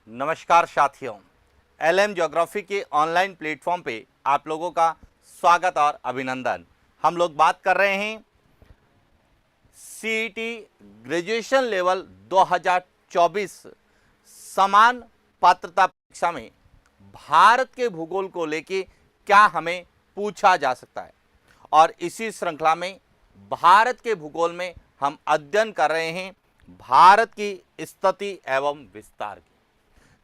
नमस्कार साथियों, LM geography के ऑनलाइन प्लेटफॉर्म पे आप लोगों का स्वागत और अभिनंदन। हम लोग बात कर रहे हैं सीईटी ग्रेजुएशन लेवल 2024 समान पात्रता परीक्षा में भारत के भूगोल को लेके क्या हमें पूछा जा सकता है। और इसी श्रृंखला में भारत के भूगोल में हम अध्ययन कर रहे हैं भारत की स्थिति एवं विस्तार की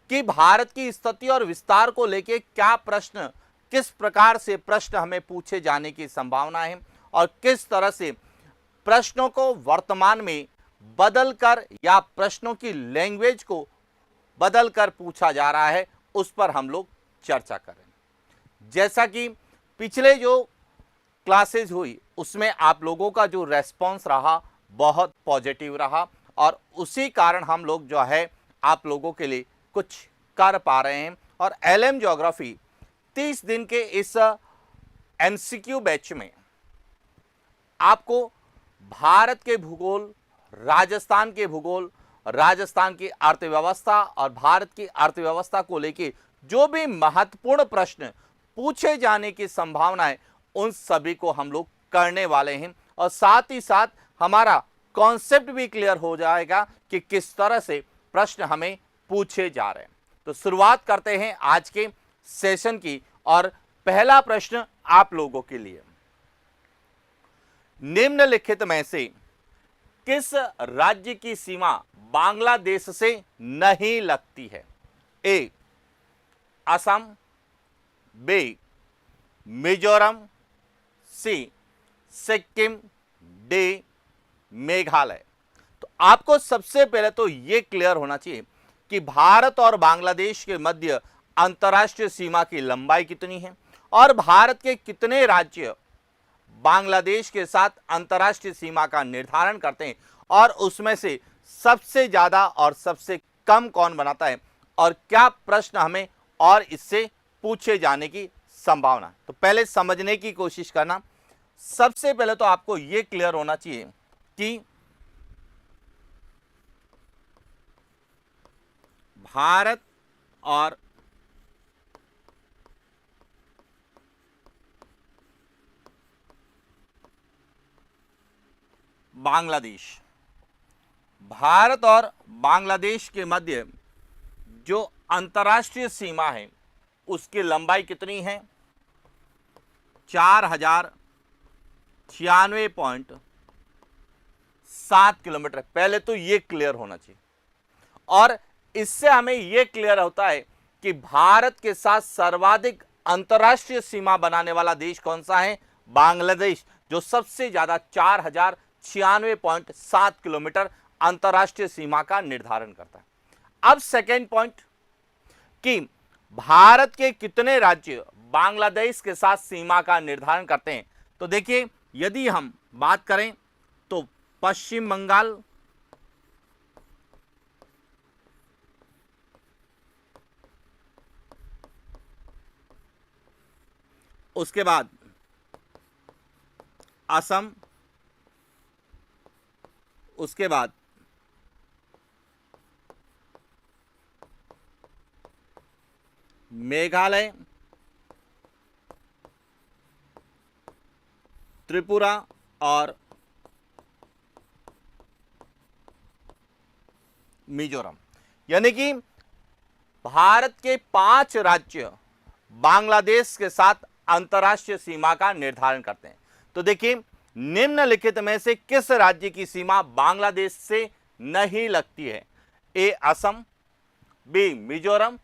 कि भारत की स्थिति और विस्तार को लेके क्या प्रश्न, किस प्रकार से प्रश्न हमें पूछे जाने की संभावना है और किस तरह से प्रश्नों को वर्तमान में बदलकर या प्रश्नों की लैंग्वेज को बदलकर पूछा जा रहा है, उस पर हम लोग चर्चा करें। जैसा कि पिछले जो क्लासेज हुई उसमें आप लोगों का जो रेस्पॉन्स रहा बहुत पॉजिटिव रहा और उसी कारण हम लोग जो है आप लोगों के लिए कुछ कर पा रहे हैं। और एलएम ज्योग्राफी 30 दिन के इस एमसीक्यू बैच में आपको भारत के भूगोल, राजस्थान के भूगोल, राजस्थान की अर्थव्यवस्था और भारत की अर्थव्यवस्था को लेकर जो भी महत्वपूर्ण प्रश्न पूछे जाने की संभावना है उन सभी को हम लोग करने वाले हैं। और साथ ही साथ हमारा कॉन्सेप्ट भी क्लियर हो जाएगा कि किस तरह से प्रश्न हमें पूछे जा रहे हैं। तो शुरुआत करते हैं आज के सेशन की और पहला प्रश्न आप लोगों के लिए, निम्नलिखित में से किस राज्य की सीमा बांग्लादेश से नहीं लगती है? ए असम, बी मिजोरम, सी सिक्किम, डी मेघालय। तो आपको सबसे पहले तो यह क्लियर होना चाहिए कि भारत और बांग्लादेश के मध्य अंतर्राष्ट्रीय सीमा की लंबाई कितनी है और भारत के कितने राज्य बांग्लादेश के साथ अंतर्राष्ट्रीय सीमा का निर्धारण करते हैं और उसमें से सबसे ज्यादा और सबसे कम कौन बनाता है और क्या प्रश्न हमें और इससे पूछे जाने की संभावना। तो पहले समझने की कोशिश करना। सबसे पहले तो आपको यह क्लियर होना चाहिए कि भारत और बांग्लादेश, भारत और बांग्लादेश के मध्य जो अंतर्राष्ट्रीय सीमा है उसकी लंबाई कितनी है? 4096.7 किलोमीटर। पहले तो ये क्लियर होना चाहिए और इससे हमें यह क्लियर होता है कि भारत के साथ सर्वाधिक अंतर्राष्ट्रीय सीमा बनाने वाला देश कौन सा है? बांग्लादेश, जो सबसे ज्यादा 4096.7 किलोमीटर अंतर्राष्ट्रीय सीमा का निर्धारण करता है। अब सेकेंड पॉइंट कि भारत के कितने राज्य बांग्लादेश के साथ सीमा का निर्धारण करते हैं। तो देखिए, यदि हम बात करें तो पश्चिम बंगाल, उसके बाद असम, उसके बाद मेघालय, त्रिपुरा और मिजोरम। यानी कि भारत के 5 राज्य बांग्लादेश के साथ अंतर्राष्ट्रीय सीमा का निर्धारण करते हैं। तो देखिए, निम्नलिखित में से किस राज्य की सीमा बांग्लादेश से नहीं लगती है? ए असम, बी मिजोरम,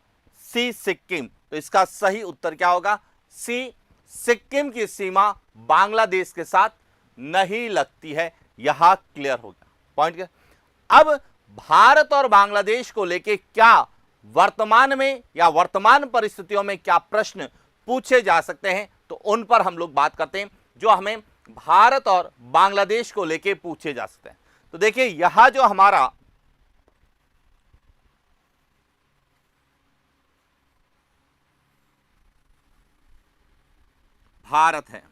सी सिक्किम। तो इसका सही उत्तर क्या होगा? सी सिक्किम की सीमा बांग्लादेश के साथ नहीं लगती है। यहां क्लियर हो गया पॉइंट क्या? अब भारत और बांग्लादेश को लेके क्या वर्तमान में या वर्तमान परिस्थितियों में क्या प्रश्न पूछे जा सकते हैं, तो उन पर हम लोग बात करते हैं जो हमें भारत और बांग्लादेश को लेके पूछे जा सकते हैं। तो देखिए, यहां जो हमारा भारत है,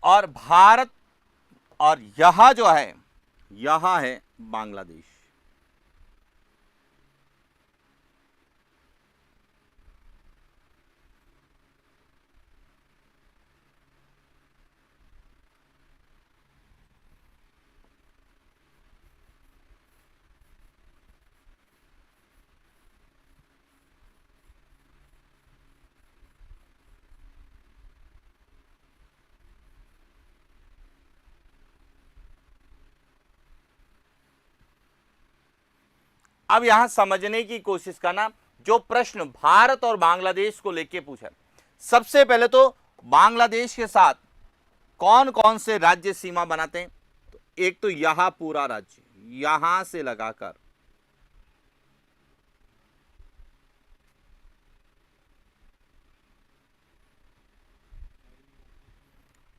और भारत, और यह जो है यह है बांग्लादेश। अब यहां समझने की कोशिश करना, जो प्रश्न भारत और बांग्लादेश को लेके पूछा, सबसे पहले तो बांग्लादेश के साथ कौन कौन से राज्य सीमा बनाते हैं। तो एक तो यहां पूरा राज्य, यहां से लगाकर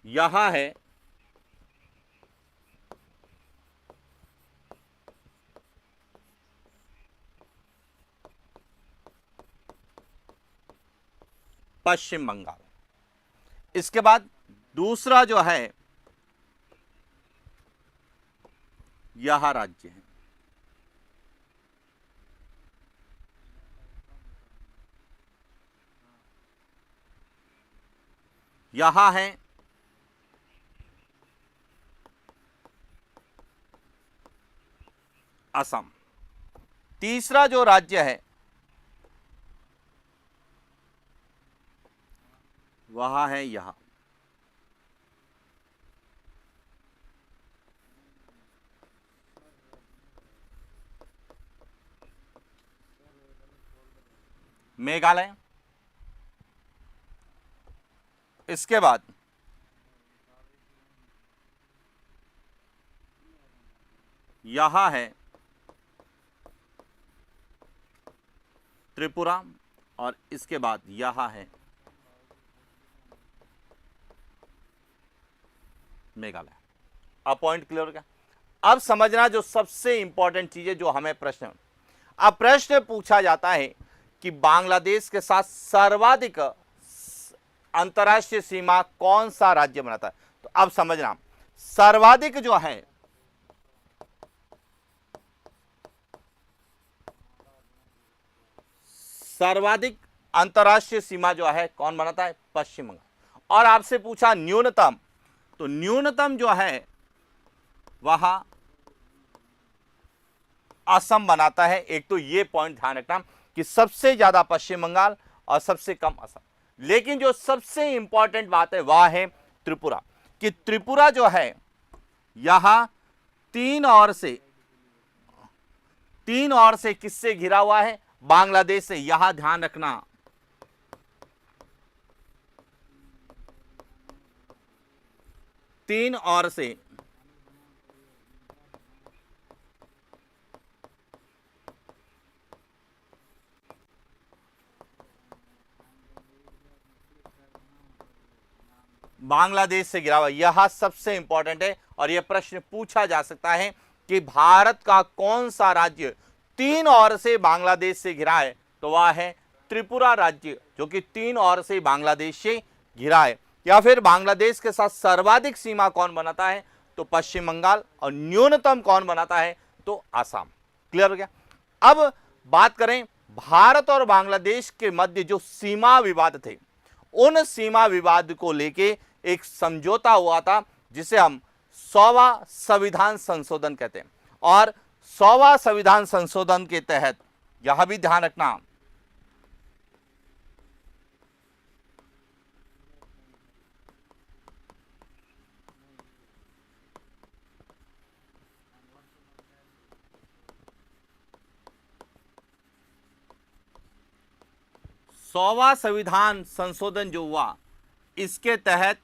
यहां है पश्चिम बंगाल। इसके बाद दूसरा जो है यह राज्य है, यहां है असम। तीसरा जो राज्य है वह है यहां, मेघालय। इसके बाद यहां है त्रिपुरा, और इसके बाद यहां है मेघालय। अब पॉइंट क्लियर हो गया। अब समझना जो सबसे इंपॉर्टेंट चीज है, जो हमें प्रश्न, अब प्रश्न पूछा जाता है कि बांग्लादेश के साथ सर्वाधिक अंतरराष्ट्रीय सीमा कौन सा राज्य बनाता है। तो अब समझना, सर्वाधिक जो है सर्वाधिक अंतरराष्ट्रीय सीमा जो है कौन बनाता है, पश्चिम बंगाल। और आपसे पूछा न्यूनतम, तो न्यूनतम जो है वह असम बनाता है। एक तो ये पॉइंट ध्यान रखना कि सबसे ज्यादा पश्चिम बंगाल और सबसे कम असम। लेकिन जो सबसे इंपॉर्टेंट बात है वह है त्रिपुरा, कि त्रिपुरा जो है यहां तीन ओर से किससे घिरा हुआ है, बांग्लादेश से। यहां ध्यान रखना, तीन ओर से बांग्लादेश से घिरा हुआ, यह सबसे इंपॉर्टेंट है। और यह प्रश्न पूछा जा सकता है कि भारत का कौन सा राज्य तीन ओर से बांग्लादेश से घिरा है। तो वह है त्रिपुरा राज्य, जो कि तीन ओर से बांग्लादेश से घिरा है। या फिर बांग्लादेश के साथ सर्वाधिक सीमा कौन बनाता है, तो पश्चिम बंगाल, और न्यूनतम कौन बनाता है, तो आसाम। क्लियर हो गया। अब बात करें भारत और बांग्लादेश के मध्य जो सीमा विवाद थे, उन सीमा विवाद को लेके एक समझौता हुआ था, जिसे हम 100वां संविधान संशोधन कहते हैं। और 100वां संविधान संशोधन के तहत यह भी ध्यान रखना, सौवा संविधान संशोधन जो हुआ, इसके तहत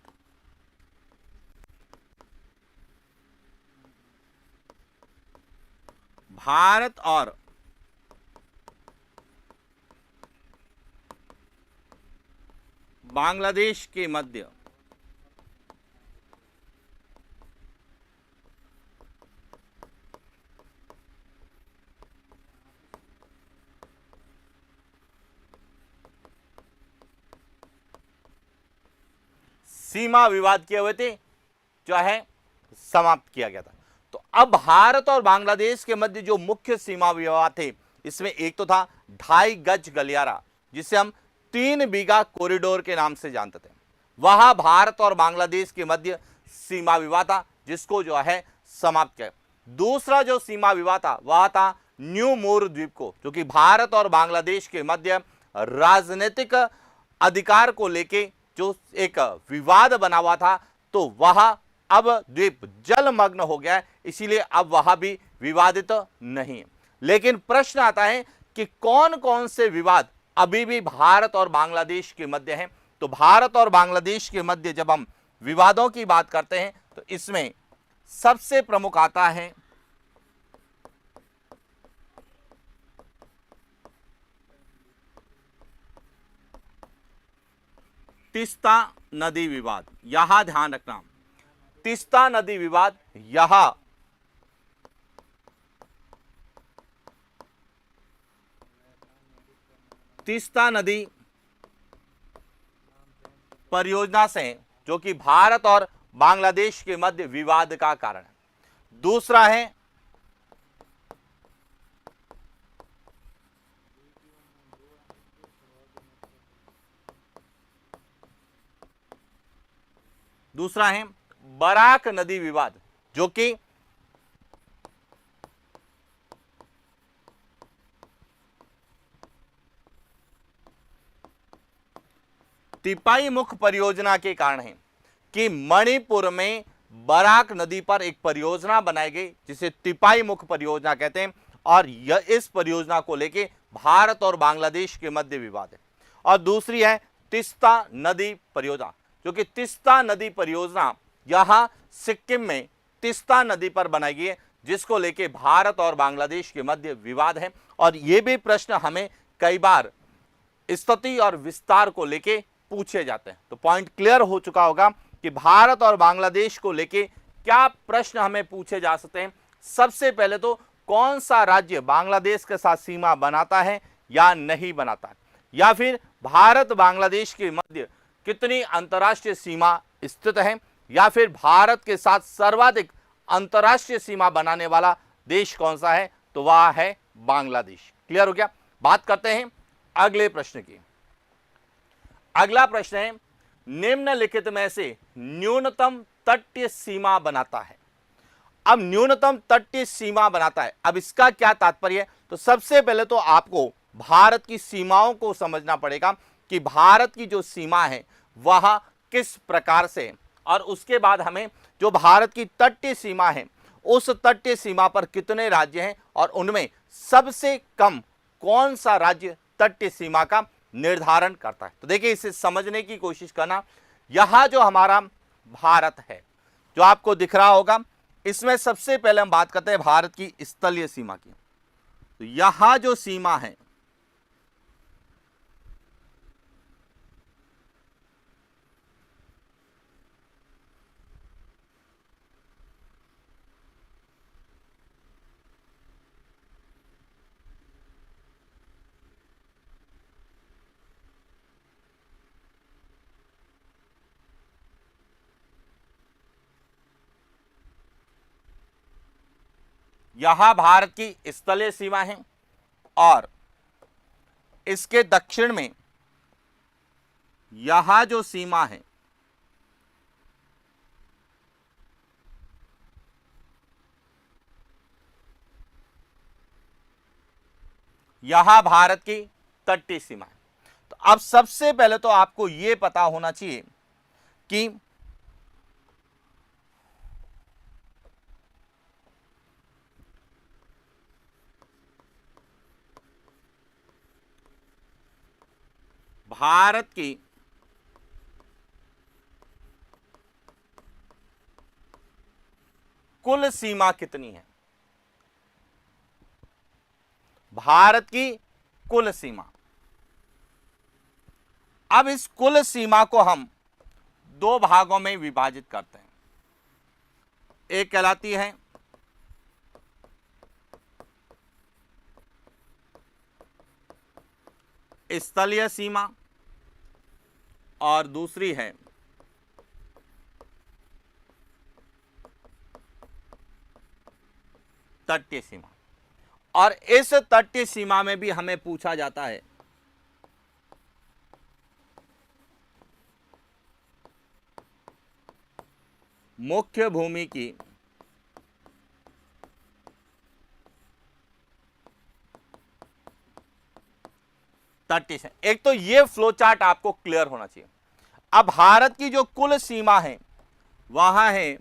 भारत और बांग्लादेश के मध्य सीमा विवाद किए हुए थे, जो है समाप्त किया गया था। तो अब भारत और बांग्लादेश के मध्य जो मुख्य सीमा विवाद थे, इसमें एक तो था 2.5 गज गलियारा, जिसे हम 3 बीघा कॉरिडोर के नाम से जानते थे। वह भारत और बांग्लादेश के मध्य सीमा विवाद था, जिसको जो है समाप्त किया। दूसरा जो सीमा विवाद था वह था न्यू मोर द्वीप को, जो कि भारत और बांग्लादेश के मध्य राजनीतिक अधिकार को लेके जो एक विवाद बना हुआ था, तो वह अब द्वीप जलमग्न हो गया है, इसीलिए अब वह भी विवादित नहीं है। लेकिन प्रश्न आता है कि कौन कौन से विवाद अभी भी भारत और बांग्लादेश के मध्य हैं। तो भारत और बांग्लादेश के मध्य जब हम विवादों की बात करते हैं तो इसमें सबसे प्रमुख आता है तीस्ता नदी विवाद। यहां ध्यान रखना, तीस्ता नदी विवाद, यहां तीस्ता नदी परियोजना से, जो कि भारत और बांग्लादेश के मध्य विवाद का कारण है। दूसरा है बराक नदी विवाद, जो कि तिपाई मुख परियोजना के कारण है कि मणिपुर में बराक नदी पर एक परियोजना बनाई गई जिसे तिपाई मुख परियोजना कहते हैं, और यह इस परियोजना को लेके भारत और बांग्लादेश के मध्य विवाद है। और दूसरी है तीस्ता नदी परियोजना, जो कि तीस्ता नदी परियोजना यहां सिक्किम में तीस्ता नदी पर बनाई गई है, जिसको लेके भारत और बांग्लादेश के मध्य विवाद है। और यह भी प्रश्न हमें कई बार स्थिति और विस्तार को लेके पूछे जाते हैं। तो पॉइंट क्लियर हो चुका होगा कि भारत और बांग्लादेश को लेके क्या प्रश्न हमें पूछे जा सकते हैं। सबसे पहले तो कौन सा राज्य बांग्लादेश के साथ सीमा बनाता है या नहीं बनाता है, या फिर भारत बांग्लादेश के मध्य कितनी अंतर्राष्ट्रीय सीमा स्थित है, या फिर भारत के साथ सर्वाधिक अंतर्राष्ट्रीय सीमा बनाने वाला देश कौन सा है, तो वह है बांग्लादेश। क्लियर हो गया। बात करते हैं अगले प्रश्न की। अगला प्रश्न है निम्नलिखित में से न्यूनतम तटीय सीमा बनाता है। अब न्यूनतम तटीय सीमा बनाता है, अब इसका क्या तात्पर्य है। तो सबसे पहले तो आपको भारत की सीमाओं को समझना पड़ेगा कि भारत की जो सीमा है वह किस प्रकार से, और उसके बाद हमें जो भारत की तटीय सीमा है उस तटीय सीमा पर कितने राज्य हैं और उनमें सबसे कम कौन सा राज्य तटीय सीमा का निर्धारण करता है। तो देखिए, इसे समझने की कोशिश करना। यहां जो हमारा भारत है जो आपको दिख रहा होगा, इसमें सबसे पहले हम बात करते हैं भारत की स्थलीय सीमा की। तो यहां जो सीमा है यहां भारत की स्थलीय सीमा है, और इसके दक्षिण में यहां जो सीमा है यहां भारत की तटीय सीमा है। तो अब सबसे पहले तो आपको यह पता होना चाहिए कि भारत की कुल सीमा कितनी है। भारत की कुल सीमा, अब इस कुल सीमा को हम दो भागों में विभाजित करते हैं। एक कहलाती है स्थलीय सीमा और दूसरी है तटीय सीमा। और इस तटीय सीमा में भी हमें पूछा जाता है मुख्य भूमि की तटीय सीमा। एक तो ये फ्लो चार्ट आपको क्लियर होना चाहिए। अब भारत की जो कुल सीमा है वहां है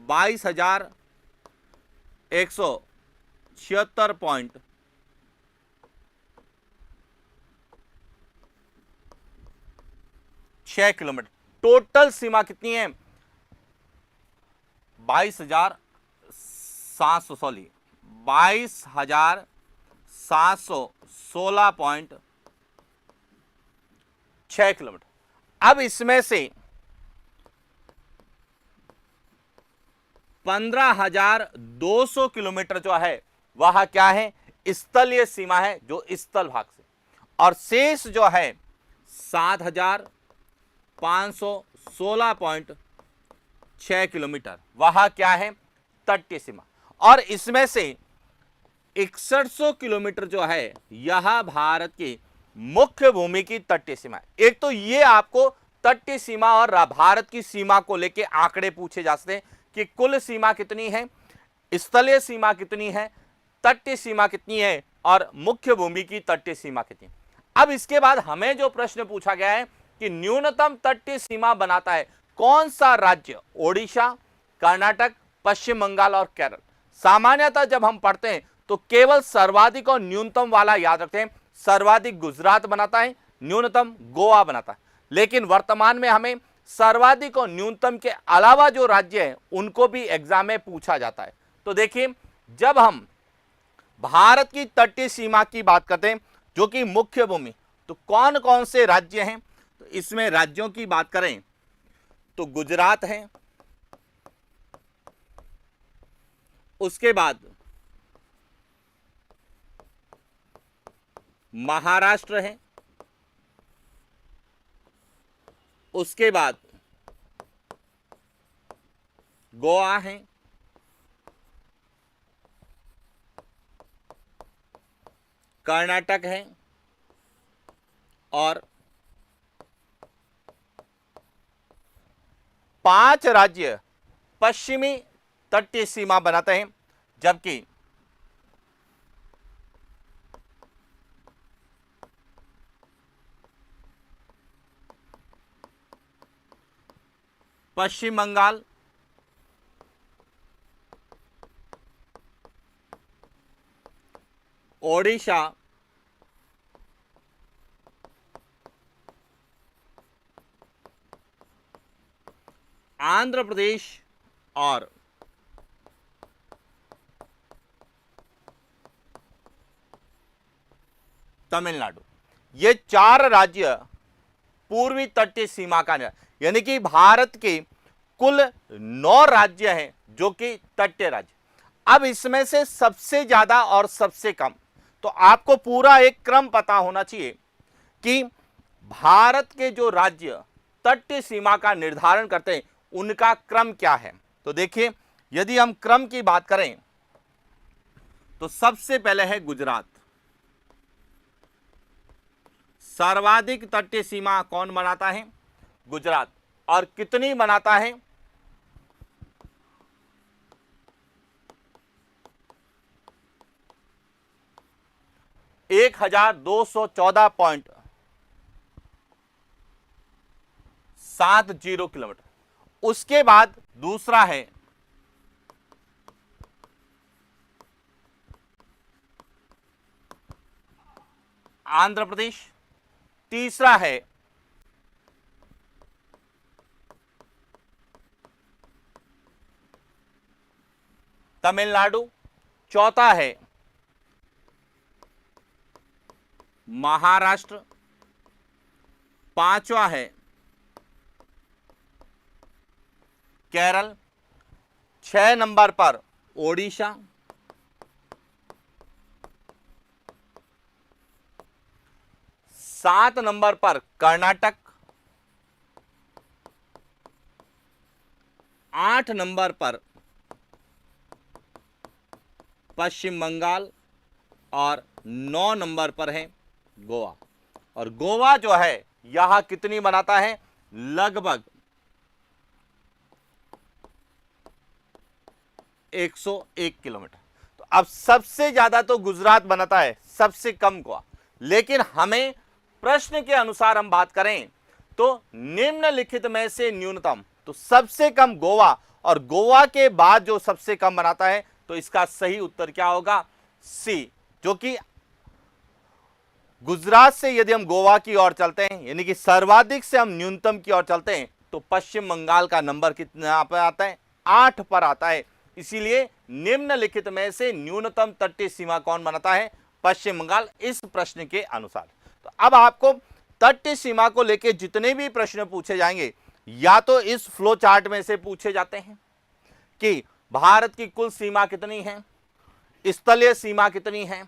22,176.6 किलोमीटर। टोटल सीमा कितनी है? 22,700 सॉरी 22,716.6 किलोमीटर। अब इसमें से 15,200 किलोमीटर जो है वह क्या है? स्थलीय सीमा है, जो स्थल भाग से। और शेष जो है 7,516.6 किलोमीटर वह क्या है? तटीय सीमा। और इसमें से 6100 किलोमीटर जो है यह भारत की मुख्य भूमि की तटीय सीमा है। एक तो ये आपको तटीय सीमा और भारत की सीमा को लेकर आंकड़े पूछे जा सकते हैं कि कुल सीमा कितनी है, स्थलीय सीमा कितनी है, तटीय सीमा कितनी है और मुख्य भूमि की तटीय सीमा कितनी है। अब इसके बाद हमें जो प्रश्न पूछा गया है कि न्यूनतम तटीय सीमा बनाता है कौन सा राज्य? ओडिशा, कर्नाटक, पश्चिम बंगाल और केरल। सामान्यतः जब हम पढ़ते हैं तो केवल सर्वाधिक और न्यूनतम वाला याद रखते हैं। सर्वाधिक गुजरात बनाता है, न्यूनतम गोवा बनाता है। लेकिन वर्तमान में हमें सर्वाधिक और न्यूनतम के अलावा जो राज्य हैं उनको भी एग्जाम में पूछा जाता है। तो देखिए, जब हम भारत की तटीय सीमा की बात करते हैं जो कि मुख्य भूमि, तो कौन कौन से राज्य हैं? तो इसमें राज्यों की बात करें तो गुजरात है, उसके बाद महाराष्ट्र है, उसके बाद गोवा है, कर्नाटक है और 5 राज्य पश्चिमी तटीय सीमा बनाते हैं, जबकि पश्चिम बंगाल, ओडिशा, आंध्र प्रदेश और तमिलनाडु। ये 4 राज्य पूर्वी तटीय सीमा का, यानी कि भारत के कुल 9 राज्य हैं जो कि तटीय राज्य। अब इसमें से सबसे ज्यादा और सबसे कम, तो आपको पूरा एक क्रम पता होना चाहिए कि भारत के जो राज्य तटीय सीमा का निर्धारण करते हैं उनका क्रम क्या है। तो देखिए, यदि हम क्रम की बात करें तो सबसे पहले है गुजरात। सर्वाधिक तटीय सीमा कौन बनाता है? गुजरात। और कितनी बनाता है? 1214.70 किलोमीटर। उसके बाद दूसरा है आंध्र प्रदेश, तीसरा है तमिलनाडु, चौथा है महाराष्ट्र, पांचवा है केरल, 6 नंबर पर ओडिशा, 7 नंबर पर कर्नाटक, 8 नंबर पर पश्चिम बंगाल और 9 नंबर पर है गोवा। और गोवा जो है यह कितनी बनाता है? लगभग 101 किलोमीटर। तो अब सबसे ज्यादा तो गुजरात बनाता है, सबसे कम गोवा। लेकिन हमें प्रश्न के अनुसार हम बात करें तो निम्नलिखित में से न्यूनतम, तो सबसे कम गोवा और गोवा के बाद जो सबसे कम बनाता है, तो इसका सही उत्तर क्या होगा? सी, जो कि गुजरात से यदि हम गोवा की ओर चलते हैं, यानी कि सर्वाधिक से हम न्यूनतम की ओर चलते हैं, तो पश्चिम बंगाल का नंबर कितना पर आता है? 8 पर आता है। इसीलिए निम्नलिखित में से न्यूनतम तटीय सीमा कौन बनाता है? पश्चिम बंगाल, इस प्रश्न के अनुसार। तो अब आपको तटीय सीमा को लेकर जितने भी प्रश्न पूछे जाएंगे, या तो इस फ्लो चार्ट में से पूछे जाते हैं कि भारत की कुल सीमा कितनी है, स्थलीय सीमा कितनी है,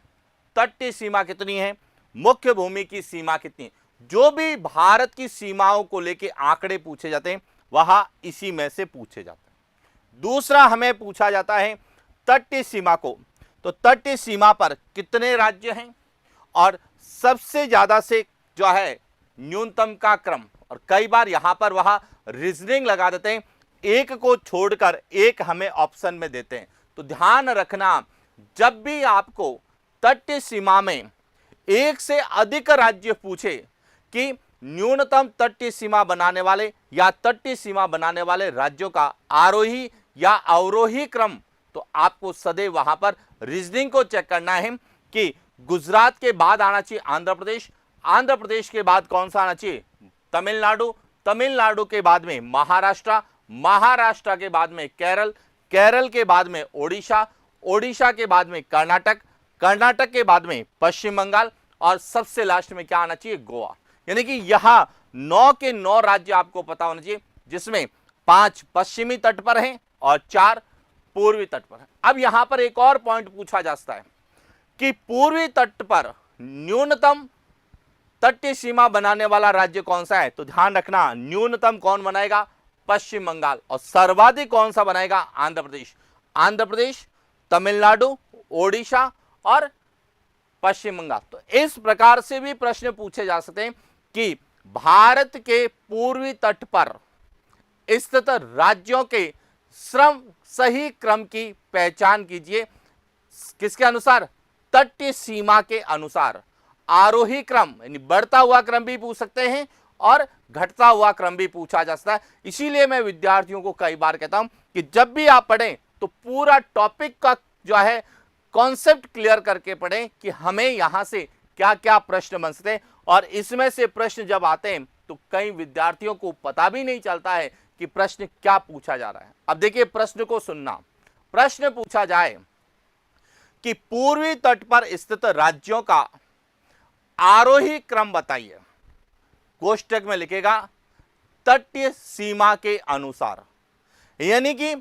तटीय सीमा कितनी है, मुख्य भूमि की सीमा कितनी है। जो भी भारत की सीमाओं को लेकर आंकड़े पूछे जाते हैं वह इसी में से पूछे जाते हैं। दूसरा हमें पूछा जाता है तटीय सीमा को, तो तटीय सीमा पर कितने राज्य हैं और सबसे ज्यादा से जो है न्यूनतम का क्रम। और कई बार यहां पर वह रीजनिंग लगा देते हैं, एक को छोड़कर एक हमें ऑप्शन में देते हैं। तो ध्यान रखना, जब भी आपको तटीय सीमा में एक से अधिक राज्य पूछे कि न्यूनतम तटीय सीमा बनाने वाले या तटीय सीमा बनाने वाले राज्यों का आरोही या अवरोही क्रम, तो आपको सदैव वहां पर रीजनिंग को चेक करना है कि गुजरात के बाद आना चाहिए आंध्र प्रदेश, आंध्र प्रदेश के बाद कौन सा आना चाहिए? तमिलनाडु, तमिलनाडु के बाद में महाराष्ट्र, महाराष्ट्र के बाद में केरल, केरल के बाद में ओडिशा, ओडिशा के बाद में कर्नाटक, कर्नाटक के बाद में पश्चिम बंगाल, और सबसे लास्ट में क्या आना चाहिए? गोवा। यानी कि यहां 9 के 9 राज्य आपको पता होना चाहिए, जिसमें 5 पश्चिमी तट पर हैं और 4 पूर्वी तट पर हैं। अब यहां पर एक और पॉइंट पूछा जा सकता है कि पूर्वी तट पर न्यूनतम तटीय सीमा बनाने वाला राज्य कौन सा है? तो ध्यान रखना, न्यूनतम कौन बनाएगा? पश्चिम बंगाल। और सर्वाधिक कौन सा बनाएगा? आंध्र प्रदेश। आंध्र प्रदेश, तमिलनाडु, ओडिशा और पश्चिम बंगाल। तो इस प्रकार से भी प्रश्न पूछे जा सकते हैं कि भारत के पूर्वी तट पर स्थित राज्यों के श्रम सही क्रम की पहचान कीजिए। किसके अनुसार? तटीय सीमा के अनुसार। आरोही क्रम यानी बढ़ता हुआ क्रम भी पूछ सकते हैं और घटता हुआ क्रम भी पूछा जा सकता है। इसीलिए मैं विद्यार्थियों को कई बार कहता हूं कि जब भी आप पढ़ें तो पूरा टॉपिक का जो है कॉन्सेप्ट क्लियर करके पढ़ें कि हमें यहां से क्या क्या प्रश्न बन सकते हैं। और इसमें से प्रश्न जब आते हैं तो कई विद्यार्थियों को पता भी नहीं चलता है कि प्रश्न क्या पूछा जा रहा है। अब देखिए प्रश्न को सुनना। प्रश्न पूछा जाए कि पूर्वी तट पर स्थित राज्यों का आरोही क्रम बताइए। कोष्टक में लिखेगा तटीय सीमा के अनुसार। यानी कि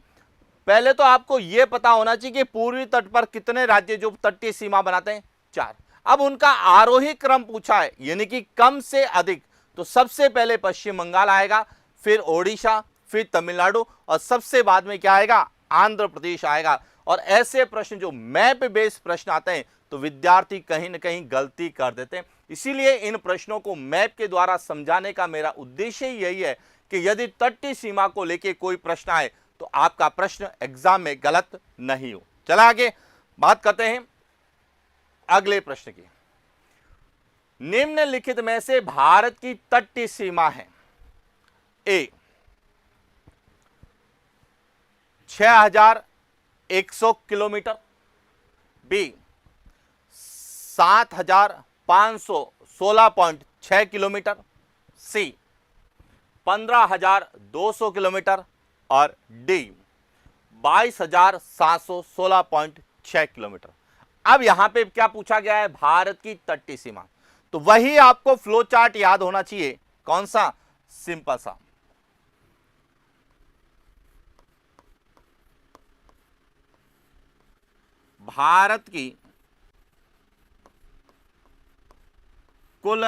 पहले तो आपको यह पता होना चाहिए कि पूर्वी तट पर कितने राज्य जो तटीय सीमा बनाते हैं? 4। अब उनका आरोही क्रम पूछा है, यानी कि कम से अधिक। तो सबसे पहले पश्चिम बंगाल आएगा, फिर ओडिशा, फिर तमिलनाडु और सबसे बाद में क्या आएगा? आंध्र प्रदेश आएगा। और ऐसे प्रश्न जो मैप बेस्ड प्रश्न आते हैं तो विद्यार्थी कहीं ना कहीं गलती कर देते हैं। इसीलिए इन प्रश्नों को मैप के द्वारा समझाने का मेरा उद्देश्य ही यही है कि यदि तटीय सीमा को लेकर कोई प्रश्न आए तो आपका प्रश्न एग्जाम में गलत नहीं हो। चला आगे बात करते हैं अगले प्रश्न की। निम्नलिखित में से भारत की तटीय सीमा है: ए 6100 किलोमीटर, बी 7516.6 किलोमीटर, सी 15200 किलोमीटर और डी 22716.6 किलोमीटर। अब यहां पे क्या पूछा गया है? भारत की तटीय सीमा। तो वही आपको फ्लो चार्ट याद होना चाहिए। कौन सा? सिंपल सा। भारत की कुल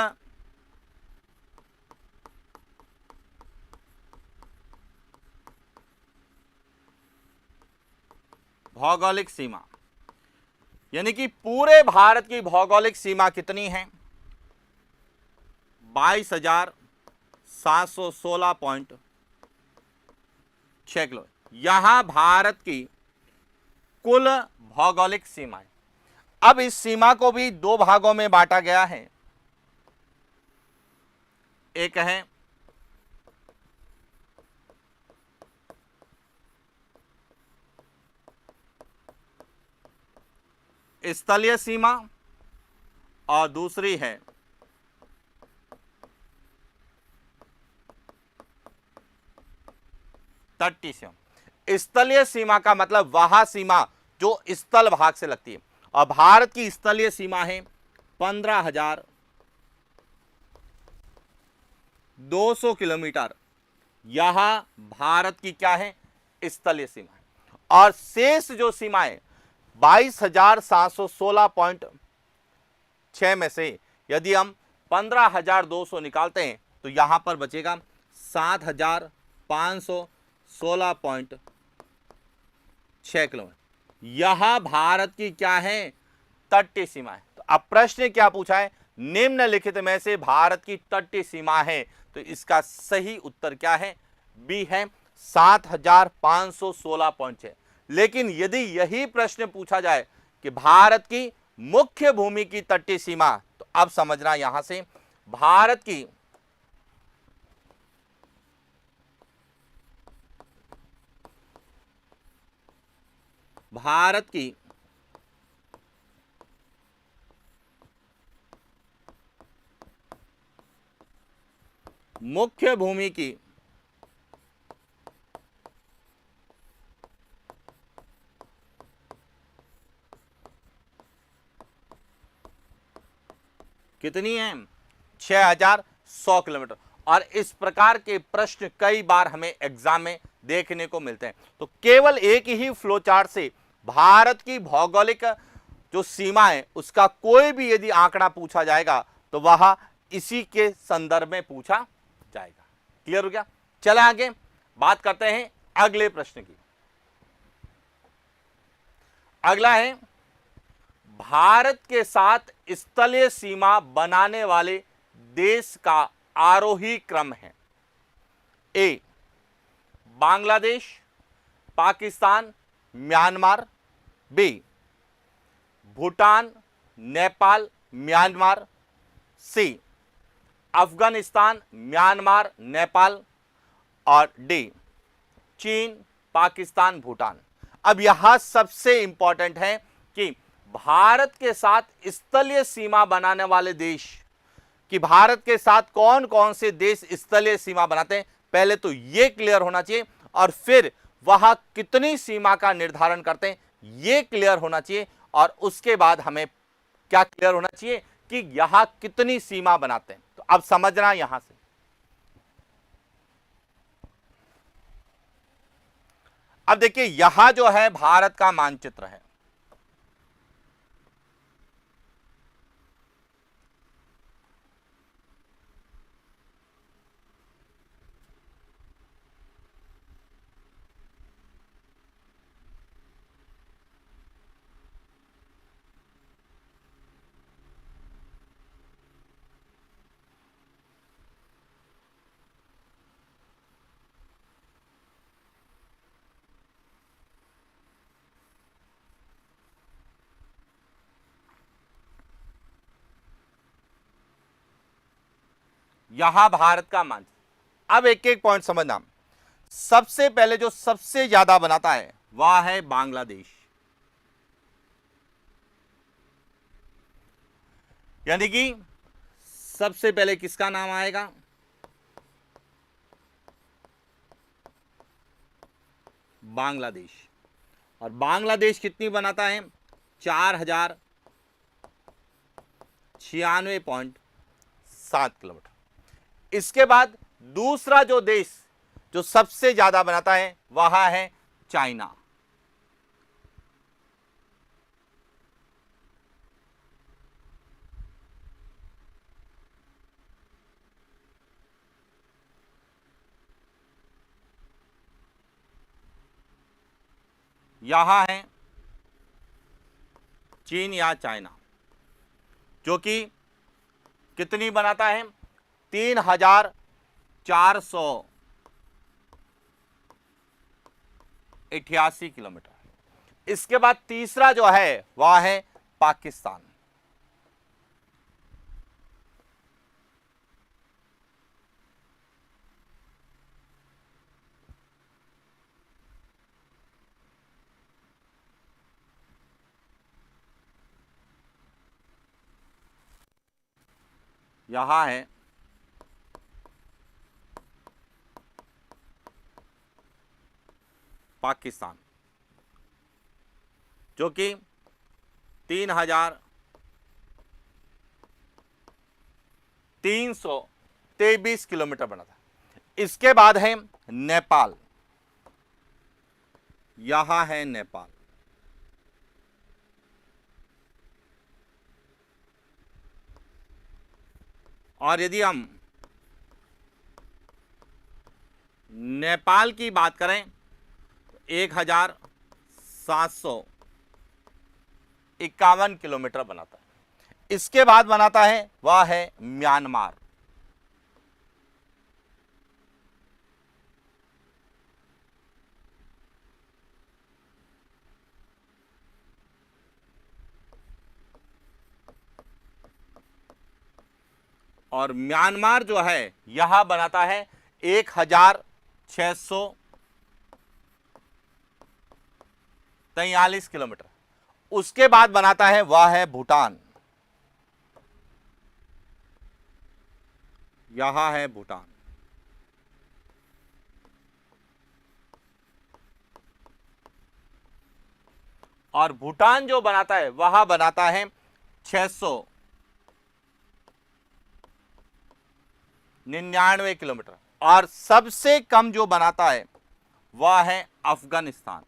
भौगोलिक सीमा, यानी कि पूरे भारत की भौगोलिक सीमा कितनी है? 22,716.6 किलो। यहां भारत की कुल भौगोलिक सीमाएं। अब इस सीमा को भी दो भागों में बांटा गया है। एक है स्थलीय सीमा और दूसरी है तटीय सीमा। स्थलीय सीमा का मतलब वह सीमा जो स्थल भाग से लगती है, और भारत की स्थलीय सीमा है 15,200 किलोमीटर। यह भारत की क्या है? स्थलीय सीमा है। और शेष जो सीमाएं 22,716.6 में से यदि हम 15,200 निकालते हैं तो यहां पर बचेगा 7,516.6 किलोमीटर। यह भारत की क्या है? तटीय सीमा है। तो अब प्रश्न क्या पूछा है? निम्नलिखित में से भारत की तटीय सीमा है, तो इसका सही उत्तर क्या है? बी है 7,516.6। लेकिन यदि यही प्रश्न पूछा जाए कि भारत की मुख्य भूमि की तटीय सीमा, तो अब समझना यहां से भारत की मुख्य भूमि की कितनी है? 6,100 किलोमीटर। और इस प्रकार के प्रश्न कई बार हमें एग्जाम में देखने को मिलते हैं। तो केवल एक ही फ्लो चार्ट से भारत की भौगोलिक जो सीमा है उसका कोई भी यदि आंकड़ा पूछा जाएगा तो वह इसी के संदर्भ में पूछा जाएगा। क्लियर हो गया? चले आगे बात करते हैं अगले प्रश्न की। अगला है भारत के साथ स्थलीय सीमा बनाने वाले देश का आरोही क्रम है। A Bangladesh, Pakistan, Myanmar. B Bhutan, Nepal, Myanmar. C Afghanistan, Myanmar, Nepal. और डी चीन, पाकिस्तान, भूटान। अब यहां सबसे इंपॉर्टेंट है कि भारत के साथ स्थलीय सीमा बनाने वाले देश, कि भारत के साथ कौन कौन से देश स्थलीय सीमा बनाते हैं, पहले तो यह क्लियर होना चाहिए, और फिर वह कितनी सीमा का निर्धारण करते हैं यह क्लियर होना चाहिए, और उसके बाद हमें क्या क्लियर होना चाहिए कि यहां कितनी सीमा बनाते हैं। तो अब समझना यहां से, अब देखिए यहां जो है भारत का मानचित्र है। यहां भारत का मानचित्र। अब एक एक पॉइंट समझना। सबसे पहले जो सबसे ज्यादा बनाता है वह है बांग्लादेश, यानी कि सबसे पहले किसका नाम आएगा? बांग्लादेश। और बांग्लादेश कितनी बनाता है? 4,096.7 किलोमीटर। इसके बाद दूसरा जो देश जो सबसे ज्यादा बनाता है वह है चाइना। यहां है चीन या चाइना, जो कि कितनी बनाता है 3,488 किलोमीटर। इसके बाद तीसरा जो है वह है पाकिस्तान। यहां है पाकिस्तान, जो कि 3,323 किलोमीटर बना था। इसके बाद है नेपाल, यहां है नेपाल, और यदि हम नेपाल की बात करें तो 1,751 किलोमीटर बनाता है। इसके बाद बनाता है वह है म्यांमार, और म्यांमार जो है यहां बनाता है 1,643 किलोमीटर। उसके बाद बनाता है वह है भूटान, यहां है भूटान, और भूटान जो बनाता है वह बनाता है 699 किलोमीटर। और सबसे कम जो बनाता है वह है अफगानिस्तान,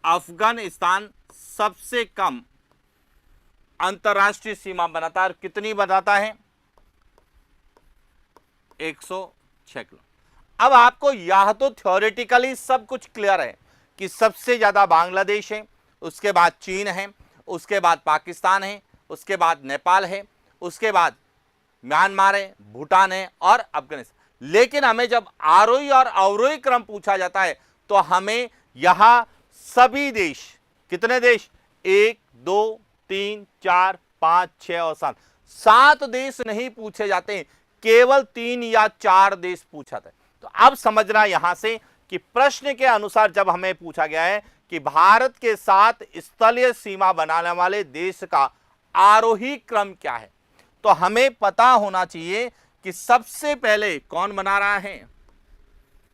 अफगानिस्तान सबसे कम अंतर्राष्ट्रीय सीमा बनाता है। और कितनी बनाता है 106 किलो। अब आपको यह तो थ्योरेटिकली सब कुछ क्लियर है कि सबसे ज्यादा बांग्लादेश है, उसके बाद चीन है, उसके बाद पाकिस्तान है, उसके बाद नेपाल है, उसके बाद म्यांमार है, भूटान है और अफगानिस्तान। लेकिन हमें जब आरोही और अवरोही क्रम पूछा जाता है तो हमें यहां सभी देश, कितने देश, 1 2 3 4 5 6 और 7 देश नहीं पूछे जाते, केवल 3 या 4 देश पूछा जाता है। तो अब समझना यहां से कि प्रश्न के अनुसार जब हमें पूछा गया है कि भारत के साथ स्थलीय सीमा बनाने वाले देश का आरोही क्रम क्या है, तो हमें पता होना चाहिए कि सबसे पहले कौन बना रहा है,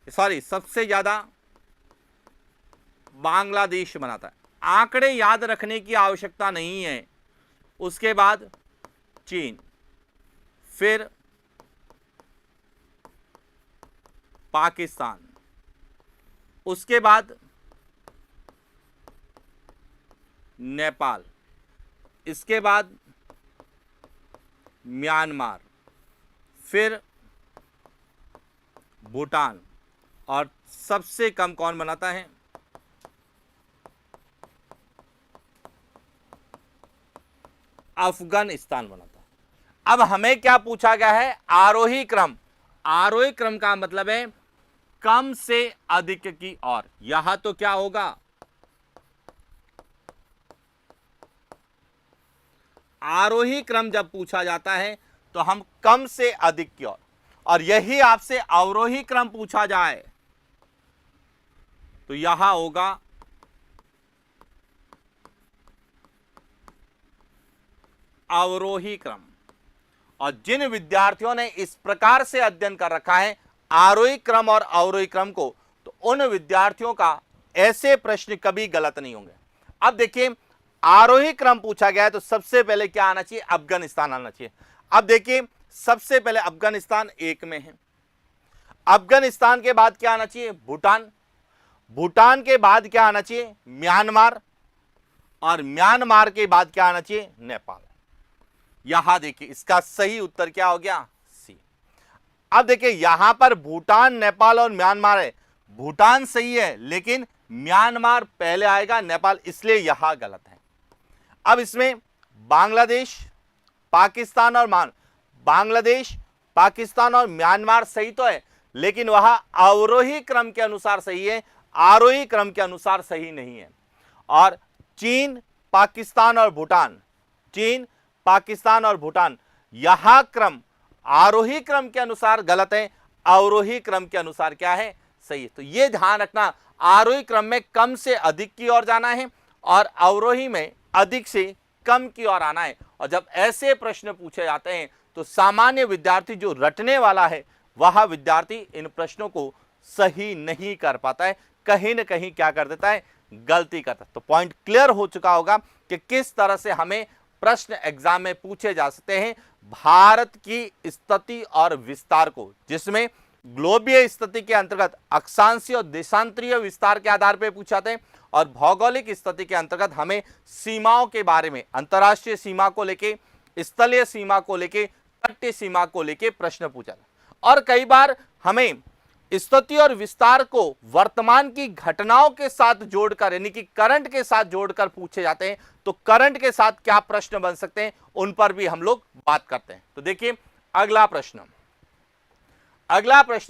सबसे ज्यादा बांग्लादेश बनाता है। आंकड़े याद रखने की आवश्यकता नहीं है। उसके बाद चीन, फिर पाकिस्तान, उसके बाद नेपाल, इसके बाद म्यांमार, फिर भूटान, और सबसे कम कौन बनाता है, अफगानिस्तान बनाता है। अब हमें क्या पूछा गया है, आरोही क्रम। आरोही क्रम का मतलब है कम से अधिक की ओर। यहां तो क्या होगा, आरोही क्रम जब पूछा जाता है तो हम कम से अधिक की ओर, और यही आपसे अवरोही क्रम पूछा जाए तो यहां होगा अवरोही क्रम। और जिन विद्यार्थियों ने इस प्रकार से अध्ययन कर रखा है आरोही क्रम और अवरोही क्रम को, तो उन विद्यार्थियों का ऐसे प्रश्न कभी गलत नहीं होंगे। अब देखिए, आरोही क्रम पूछा गया है तो सबसे पहले क्या आना चाहिए, अफगानिस्तान आना चाहिए। अब देखिए, सबसे पहले अफगानिस्तान 1 में है, अफगानिस्तान के बाद क्या आना चाहिए, भूटान, भूटान के बाद क्या आना चाहिए, म्यांमार, और म्यांमार के बाद क्या आना चाहिए, नेपाल। यहां देखिए इसका सही उत्तर क्या हो गया, सी। अब देखिए यहां पर भूटान, नेपाल और म्यांमार है। भूटान सही है लेकिन म्यांमार पहले आएगा, नेपाल, इसलिए यहां गलत है। अब इसमें बांग्लादेश, पाकिस्तान और बांग्लादेश, पाकिस्तान और म्यांमार सही तो है, लेकिन वह अवरोही क्रम के अनुसार सही है, आरोही क्रम के अनुसार सही नहीं है। और चीन, पाकिस्तान और भूटान, चीन, पाकिस्तान और भूटान, यह क्रम आरोही क्रम के अनुसार गलत है, अवरोही क्रम के अनुसार क्या है, सही है। तो यह ध्यान रखना, आरोही क्रम में कम से अधिक की ओर जाना है और अवरोही में अधिक से कम की ओर आना है। और जब ऐसे प्रश्न पूछे जाते हैं तो सामान्य विद्यार्थी जो रटने वाला है वह विद्यार्थी इन प्रश्नों को सही नहीं कर पाता है, कहीं ना कहीं क्या कर देता है, गलती करता है। तो पॉइंट क्लियर हो चुका होगा कि किस तरह से हमें प्रश्न एग्जाम में पूछे जा सकते हैं भारत की स्थिति और विस्तार को, जिसमें ग्लोबीय स्थिति के अंतर्गत अक्षांशीय और देशांतरीय विस्तार के आधार पर पूछे जाते हैं और भौगोलिक स्थिति के अंतर्गत हमें सीमाओं के बारे में, अंतर्राष्ट्रीय सीमा को लेके, स्थलीय सीमा को लेके, तटीय सीमा को लेके प्रश्न पूछा था। और कई बार हमें स्थिति और विस्तार को वर्तमान की घटनाओं के साथ जोड़कर, यानी कि करंट के साथ जोड़कर पूछे जाते हैं। तो करंट के साथ क्या प्रश्न बन सकते हैं, उन पर भी हम लोग बात करते हैं। तो देखिए अगला प्रश्न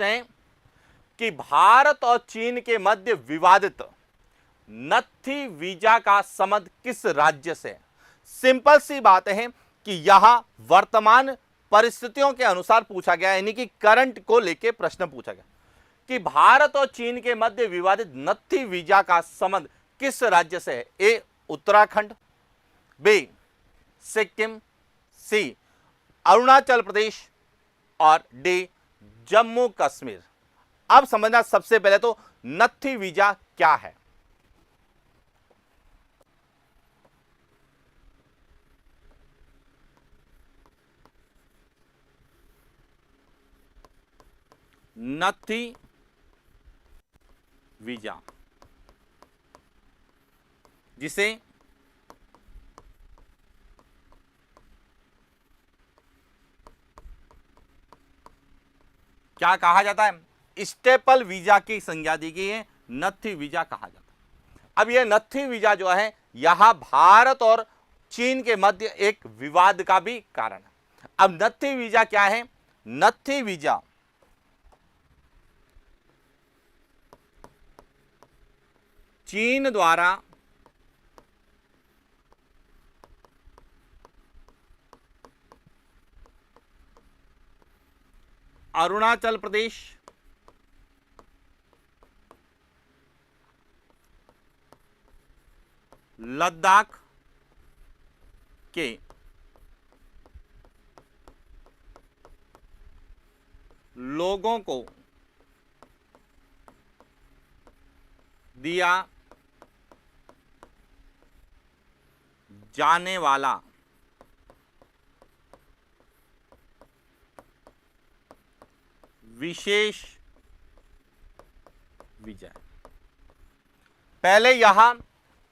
है कि भारत और चीन के मध्य विवादित नत्थी वीजा का संबंध किस राज्य से है। सिंपल सी बात है कि यहां वर्तमान परिस्थितियों के अनुसार पूछा गया, यानी कि करंट को लेके प्रश्न पूछा गया कि भारत और चीन के मध्य विवादित नत्थी वीजा का संबंध किस राज्य से है। ए उत्तराखंड, बी सिक्किम, सी अरुणाचल प्रदेश और डी जम्मू कश्मीर। अब समझना सबसे पहले तो नत्थी वीजा क्या है। नत्थी वीजा, जिसे क्या कहा जाता है, स्टेपल वीजा की संज्ञा दी गई है, नत्थी वीजा कहा जाता है। अब यह नत्थी वीजा जो है यहां भारत और चीन के मध्य एक विवाद का भी कारण है। अब नत्थी वीजा क्या है, नत्थी वीजा चीन द्वारा अरुणाचल प्रदेश, लद्दाख के लोगों को दिया जाने वाला विशेष वीजा। पहले यहां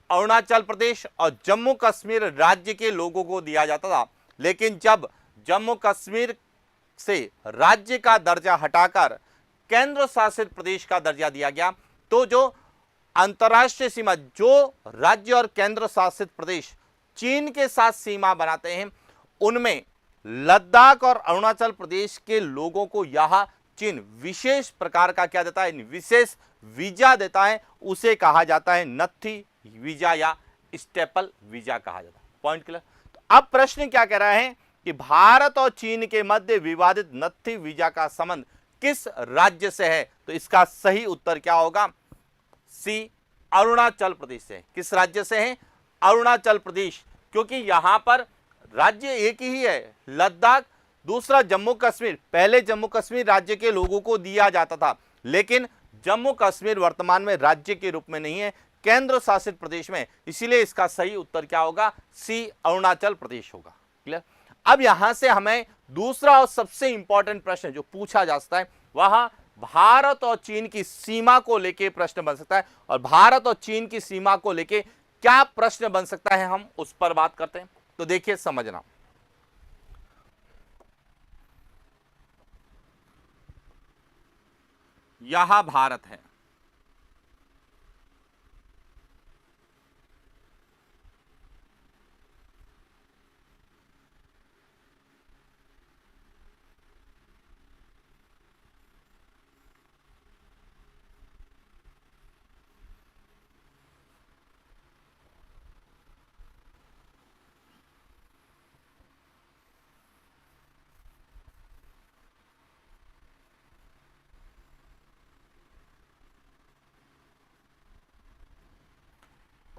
अरुणाचल प्रदेश और जम्मू कश्मीर राज्य के लोगों को दिया जाता था, लेकिन जब जम्मू कश्मीर से राज्य का दर्जा हटाकर केंद्र शासित प्रदेश का दर्जा दिया गया, तो जो अंतर्राष्ट्रीय सीमा, जो राज्य और केंद्र शासित प्रदेश चीन के साथ सीमा बनाते हैं, उनमें लद्दाख और अरुणाचल प्रदेश के लोगों को यहां चीन विशेष प्रकार का क्या देता है, विशेष वीजा देता है, उसे कहा जाता है नत्थी वीजा या स्टेपल वीजा कहा जाता है। Point clear. तो अब प्रश्न क्या कह रहा है कि भारत और चीन के मध्य विवादित नत्थी वीजा का संबंध किस राज्य से है। तो इसका सही उत्तर क्या होगा, सी अरुणाचल प्रदेश से। किस राज्य से है, अरुणाचल प्रदेश, क्योंकि यहां पर राज्य एक ही है लद्दाख, दूसरा जम्मू कश्मीर। पहले जम्मू कश्मीर राज्य के लोगों को दिया जाता था, लेकिन जम्मू कश्मीर वर्तमान में राज्य के रूप में नहीं है, केंद्र शासित प्रदेश में, इसीलिए इसका सही उत्तर क्या होगा, सी अरुणाचल प्रदेश होगा। क्लियर। अब यहां से हमें दूसरा और सबसे इंपॉर्टेंट प्रश्न जो पूछा जा सकता है वह भारत और चीन की सीमा को लेकर प्रश्न बन सकता है, और भारत और चीन की सीमा को लेकर क्या प्रश्न बन सकता है, हम उस पर बात करते हैं। तो देखिए समझना, यह भारत है।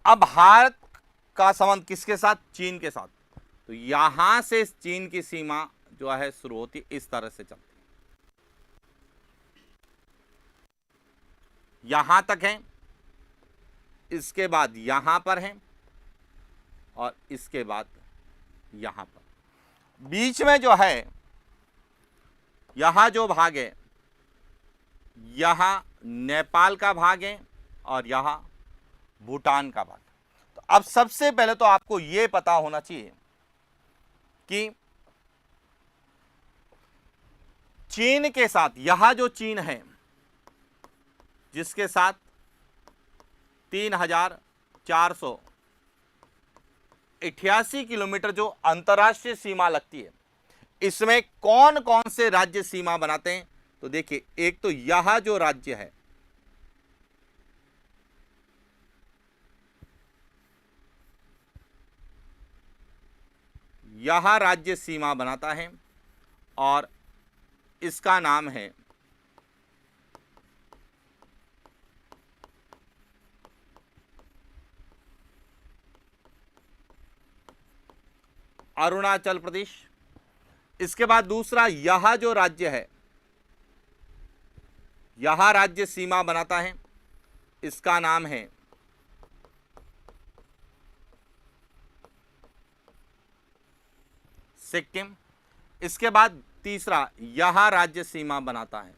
अब भारत का संबंध किसके साथ? चीन के साथ। तो यहां से चीन की सीमा जो है शुरू होती, इस तरह से चलती, यहां तक है, इसके बाद यहां पर है और इसके बाद यहां पर। बीच में जो है यहां जो भाग है, यहां नेपाल का भाग है और यहां भूटान का भाग। तो अब सबसे पहले तो आपको यह पता होना चाहिए कि चीन के साथ, यहां जो चीन है जिसके साथ 3488 किलोमीटर जो अंतर्राष्ट्रीय सीमा लगती है, इसमें कौन कौन से राज्य सीमा बनाते हैं? तो देखिए, एक तो यह जो राज्य है, यह राज्य सीमा बनाता है और इसका नाम है अरुणाचल प्रदेश। इसके बाद दूसरा, यह जो राज्य है, यह राज्य सीमा बनाता है, इसका नाम है सिक्किम। इसके बाद तीसरा, यह राज्य सीमा बनाता है,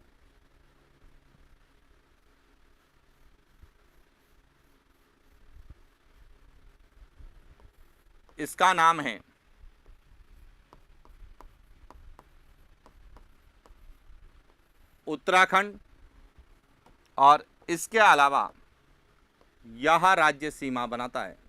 इसका नाम है उत्तराखंड। और इसके अलावा यह राज्य सीमा बनाता है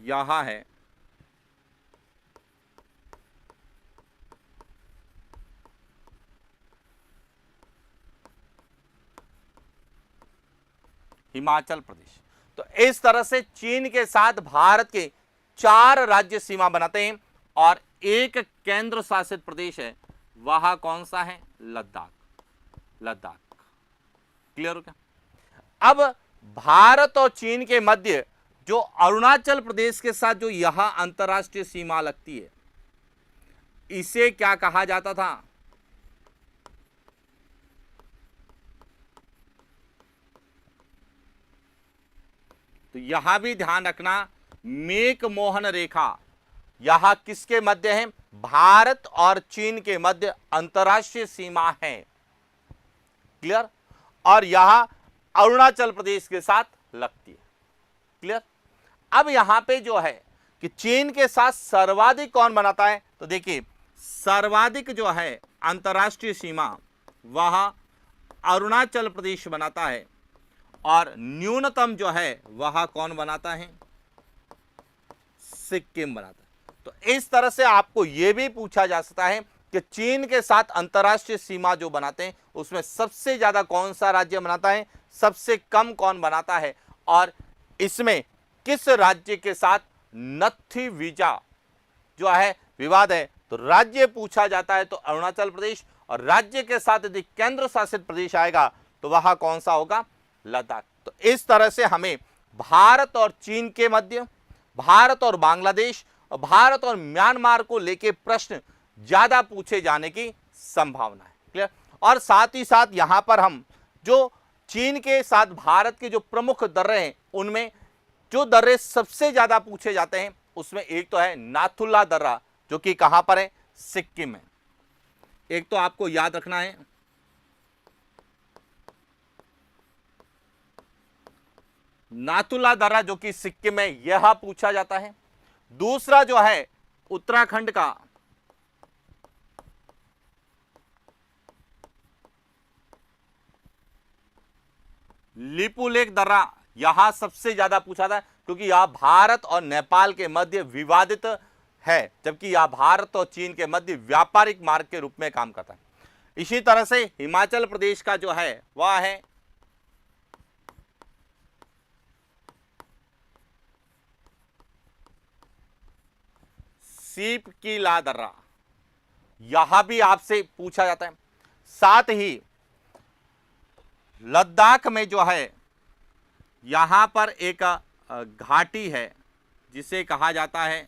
यह है हिमाचल प्रदेश। तो इस तरह से चीन के साथ भारत के 4 राज्य सीमा बनाते हैं और एक केंद्र शासित प्रदेश है, वह कौन सा है? लद्दाख। लद्दाख। क्लियर हो क्या? अब भारत और चीन के मध्य जो अरुणाचल प्रदेश के साथ जो यह अंतर्राष्ट्रीय सीमा लगती है, इसे क्या कहा जाता था? तो यहां भी ध्यान रखना, मैक-मोहन रेखा यहां किसके मध्य है? भारत और चीन के मध्य अंतर्राष्ट्रीय सीमा है। क्लियर? और यहां अरुणाचल प्रदेश के साथ लगती है। क्लियर? अब यहां पे जो है कि चीन के साथ सर्वाधिक कौन बनाता है? तो देखिए, सर्वाधिक जो है अंतर्राष्ट्रीय सीमा वह अरुणाचल प्रदेश बनाता है और न्यूनतम जो है वह कौन बनाता है? सिक्किम बनाता है। तो इस तरह से आपको यह भी पूछा जा सकता है कि चीन के साथ अंतर्राष्ट्रीय सीमा जो बनाते हैं उसमें सबसे ज्यादा कौन सा राज्य बनाता है, सबसे कम कौन बनाता है, और इसमें किस राज्य के साथ नत्थी वीजा जो है विवाद है। तो राज्य पूछा जाता है तो अरुणाचल प्रदेश, और राज्य के साथ यदि केंद्र शासित प्रदेश आएगा तो वह कौन सा होगा? लद्दाख। तो इस तरह से हमें भारत और चीन के मध्य, भारत और बांग्लादेश और भारत और म्यांमार को लेकर प्रश्न ज्यादा पूछे जाने की संभावना है। क्लियर? और साथ ही साथ यहां पर हम जो चीन के साथ भारत के जो प्रमुख दर्रे हैं, उनमें जो दर्रे सबसे ज्यादा पूछे जाते हैं उसमें एक तो है नाथुला दर्रा, जो कि कहां पर है? सिक्किम में। एक तो आपको याद रखना है, नाथुला दर्रा जो कि सिक्किम में, यह पूछा जाता है। दूसरा जो है उत्तराखंड का लिपुलेख दर्रा, यहां सबसे ज्यादा पूछा था क्योंकि यह भारत और नेपाल के मध्य विवादित है, जबकि यह भारत और चीन के मध्य व्यापारिक मार्ग के रूप में काम करता है। इसी तरह से हिमाचल प्रदेश का जो है वह है सीप की ला दर्रा, यहां भी आपसे पूछा जाता है। साथ ही लद्दाख में जो है यहां पर एक घाटी है जिसे कहा जाता है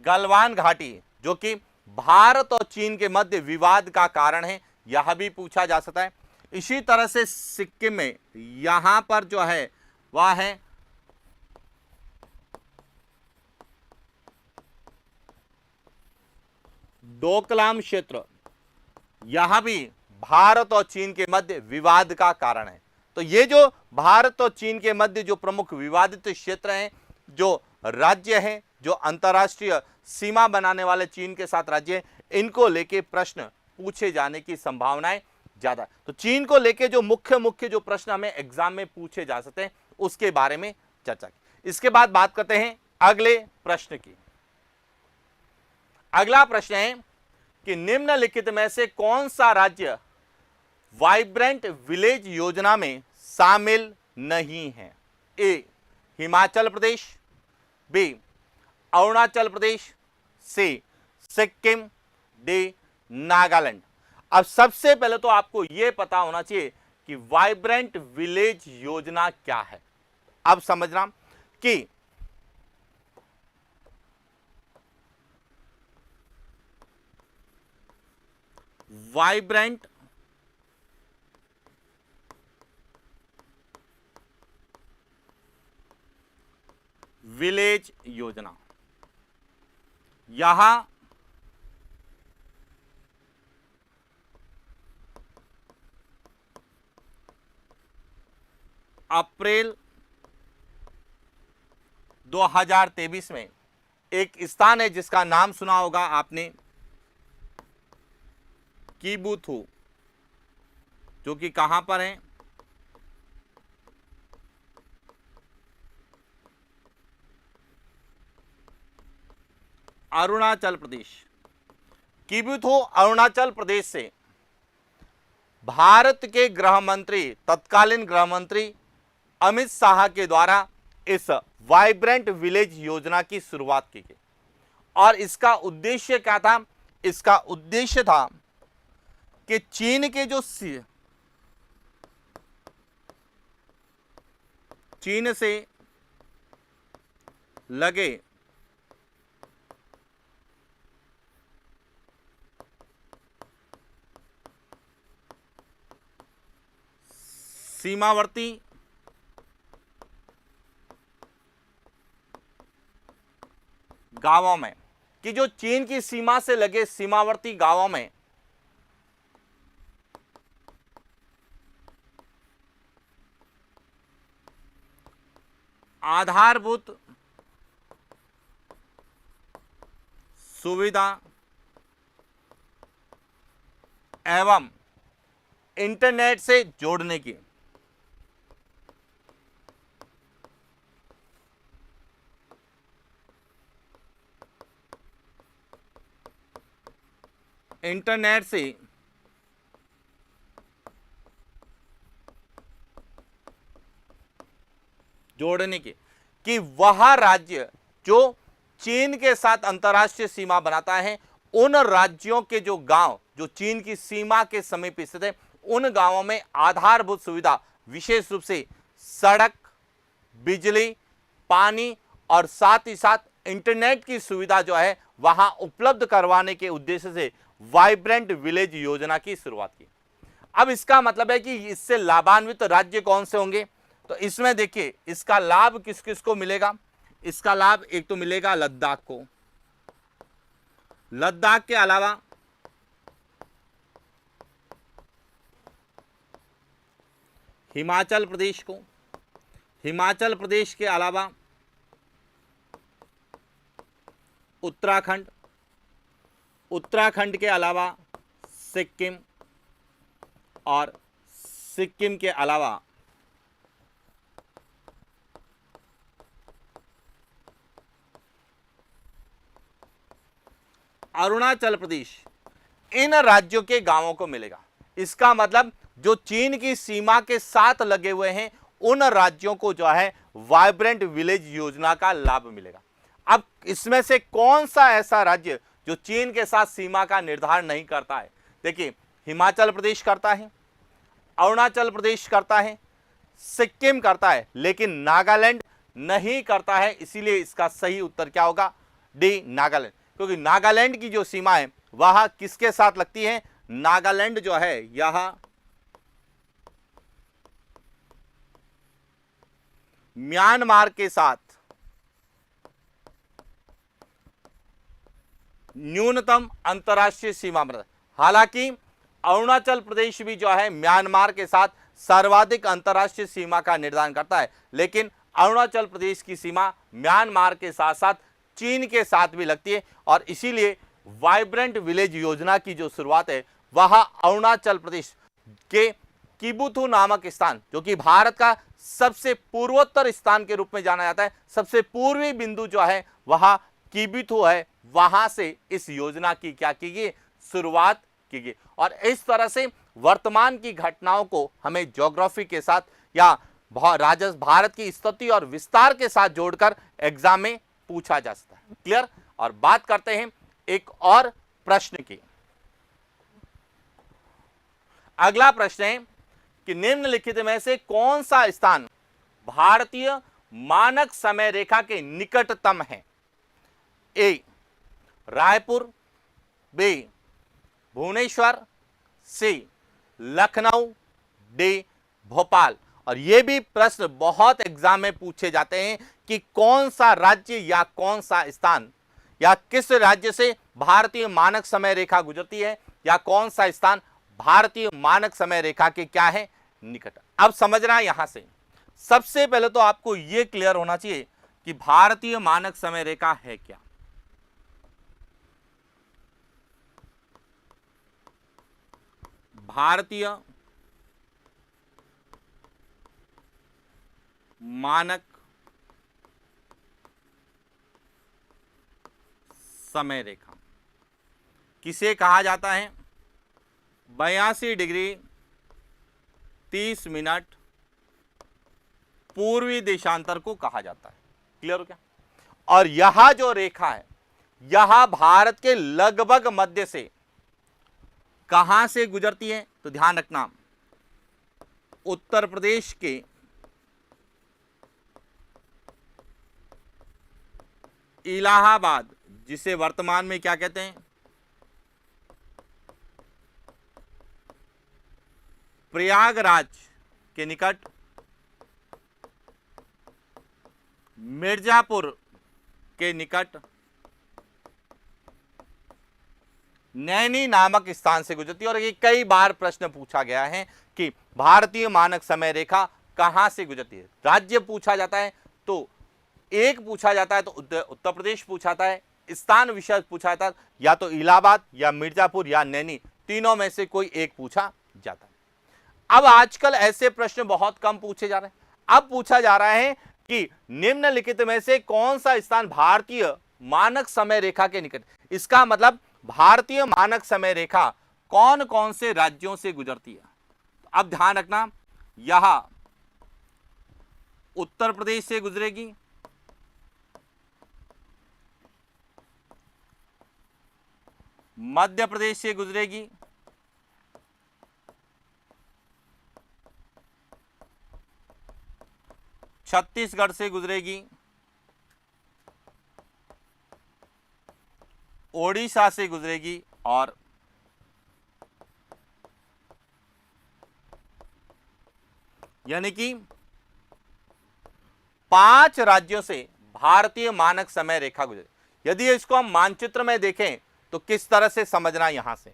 गलवान घाटी, जो कि भारत और चीन के मध्य विवाद का कारण है, यह भी पूछा जा सकता है। इसी तरह से सिक्किम में यहां पर जो है वह है डोकलाम क्षेत्र, यहां भी भारत और चीन के मध्य विवाद का कारण है। तो ये जो भारत और चीन के मध्य जो प्रमुख विवादित क्षेत्र हैं, जो राज्य हैं, जो अंतर्राष्ट्रीय सीमा बनाने वाले चीन के साथ राज्य हैं, इनको लेके प्रश्न पूछे जाने की संभावनाएं ज्यादा। तो चीन को लेके जो मुख्य जो प्रश्न हमें एग्जाम में पूछे जा सकते हैं उसके बारे में चर्चा की। इसके बाद बात करते हैं अगले प्रश्न की। अगला प्रश्न है कि निम्नलिखित में से कौन सा राज्य वाइब्रेंट विलेज योजना में शामिल नहीं है? ए हिमाचल प्रदेश, बी अरुणाचल प्रदेश, सी सिक्किम, डी नागालैंड। अब सबसे पहले तो आपको यह पता होना चाहिए कि वाइब्रेंट विलेज योजना क्या है। अब समझना कि वाइब्रेंट विलेज योजना, यहां अप्रैल 2023 में एक स्थान है जिसका नाम सुना होगा आपने, कीबुथु, जो कि कहां पर है? अरुणाचल प्रदेश। कीबुथु अरुणाचल प्रदेश से भारत के गृह मंत्री, तत्कालीन गृह मंत्री अमित शाह के द्वारा इस वाइब्रेंट विलेज योजना की शुरुआत की गई। और इसका उद्देश्य क्या था? इसका उद्देश्य था कि चीन के जो चीन से लगे सीमावर्ती गांवों में, कि जो चीन की सीमा से लगे सीमावर्ती गांवों में आधारभूत सुविधा एवं इंटरनेट से जोड़ने की इंटरनेट से जोड़ने की, कि वह राज्य जो चीन के साथ अंतर्राष्ट्रीय सीमा बनाता है, उन राज्यों के जो गांव जो चीन की सीमा के समीप स्थित है, उन गांवों में आधारभूत सुविधा, विशेष रूप से सड़क, बिजली, पानी और साथ ही साथ इंटरनेट की सुविधा जो है वहां उपलब्ध करवाने के उद्देश्य से वाइब्रेंट विलेज योजना की शुरुआत की। अब इसका मतलब है कि इससे लाभान्वित राज्य कौन से होंगे? तो इसमें देखिए इसका लाभ किस किस को मिलेगा। इसका लाभ एक तो मिलेगा लद्दाख को, लद्दाख के अलावा हिमाचल प्रदेश को, हिमाचल प्रदेश के अलावा उत्तराखंड, उत्तराखंड के अलावा सिक्किम और सिक्किम के अलावा अरुणाचल प्रदेश, इन राज्यों के गांवों को मिलेगा। इसका मतलब जो चीन की सीमा के साथ लगे हुए हैं उन राज्यों को जो है वाइब्रेंट विलेज योजना का लाभ मिलेगा। अब इसमें से कौन सा ऐसा राज्य जो चीन के साथ सीमा का निर्धारण नहीं करता है? देखिए, हिमाचल प्रदेश करता है, अरुणाचल प्रदेश करता है, सिक्किम करता है, लेकिन नागालैंड नहीं करता है। इसीलिए इसका सही उत्तर क्या होगा? डी, नागालैंड। क्योंकि नागालैंड की जो सीमा है वह किसके साथ लगती है? नागालैंड जो है यह म्यांमार के साथ न्यूनतम अंतर्राष्ट्रीय सीमा पर। हालांकि अरुणाचल प्रदेश भी जो है म्यांमार के साथ सर्वाधिक अंतर्राष्ट्रीय सीमा का निर्धारण करता है, लेकिन अरुणाचल प्रदेश की सीमा म्यांमार के साथ साथ चीन के साथ भी लगती है। और इसीलिए वाइब्रेंट विलेज योजना की जो शुरुआत है वह अरुणाचल प्रदेश के किबुथु नामक स्थान, जो कि भारत का सबसे पूर्वोत्तर स्थान के रूप में जाना जाता है, सबसे पूर्वी बिंदु जो है वह किबुथु है, वहां से इस योजना की क्या की गई? शुरुआत की गई। और इस तरह से वर्तमान की घटनाओं को हमें ज्योग्राफी के साथ या भारत की स्थिति और विस्तार के साथ जोड़कर एग्जाम में पूछा जा सकता है। क्लियर? और बात करते हैं एक और प्रश्न की। अगला प्रश्न है कि निम्नलिखित में से कौन सा स्थान भारतीय मानक समय रेखा के निकटतम है? ए, रायपुर, बी, भुवनेश्वर, सी, लखनऊ, डी, भोपाल। और यह भी प्रश्न बहुत एग्जाम में पूछे जाते हैं कि कौन सा राज्य या कौन सा स्थान या किस राज्य से भारतीय मानक समय रेखा गुजरती है या कौन सा स्थान भारतीय मानक समय रेखा के क्या है? निकट। अब समझना यहां से सबसे पहले तो आपको यह क्लियर होना चाहिए कि भारतीय मानक समय रेखा है क्या। भारतीय मानक समय रेखा किसे कहा जाता है? 82 डिग्री 30 मिनट पूर्वी देशांतर को कहा जाता है। क्लियर हो क्या? और यह जो रेखा है यह भारत के लगभग मध्य से कहां से गुजरती है? तो ध्यान रखना, उत्तर प्रदेश के इलाहाबाद, जिसे वर्तमान में क्या कहते हैं? प्रयागराज के निकट, मिर्जापुर के निकट नैनी नामक स्थान से गुजरती है। और ये कई बार प्रश्न पूछा गया है कि भारतीय मानक समय रेखा कहां से गुजरती है। राज्य पूछा जाता है तो एक पूछा जाता है तो उत्तर प्रदेश पूछा जाता है, स्थान विशेष पूछा जाता है या तो इलाहाबाद या मिर्जापुर या नैनी, तीनों में से कोई एक पूछा जाता है। अब आजकल ऐसे प्रश्न बहुत कम पूछे जा रहे हैं। अब पूछा जा रहा है कि निम्नलिखित में से कौन सा स्थान भारतीय मानक समय रेखा के निकट। इसका मतलब भारतीय मानक समय रेखा कौन कौन से राज्यों से गुजरती है? अब ध्यान रखना, यह उत्तर प्रदेश से गुजरेगी, मध्य प्रदेश से गुजरेगी, छत्तीसगढ़ से गुजरेगी, ओडिशा से गुजरेगी और यानी कि 5 राज्यों से भारतीय मानक समय रेखा गुजरे। यदि इसको हम मानचित्र में देखें तो किस तरह से समझना, यहां से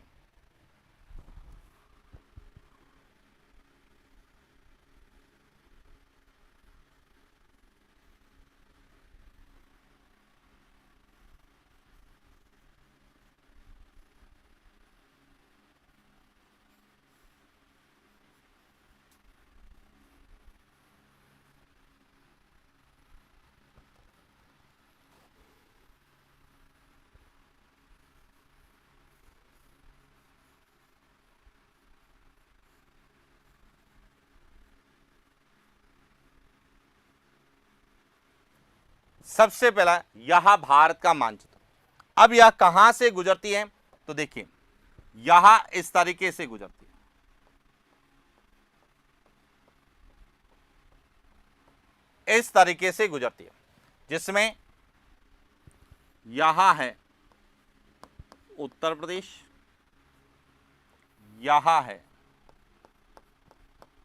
सबसे पहला यह भारत का मानचित्र। अब यह कहां से गुजरती है, तो देखिए यह इस तरीके से गुजरती है, इस तरीके से गुजरती है, जिसमें यहां है उत्तर प्रदेश, यहां है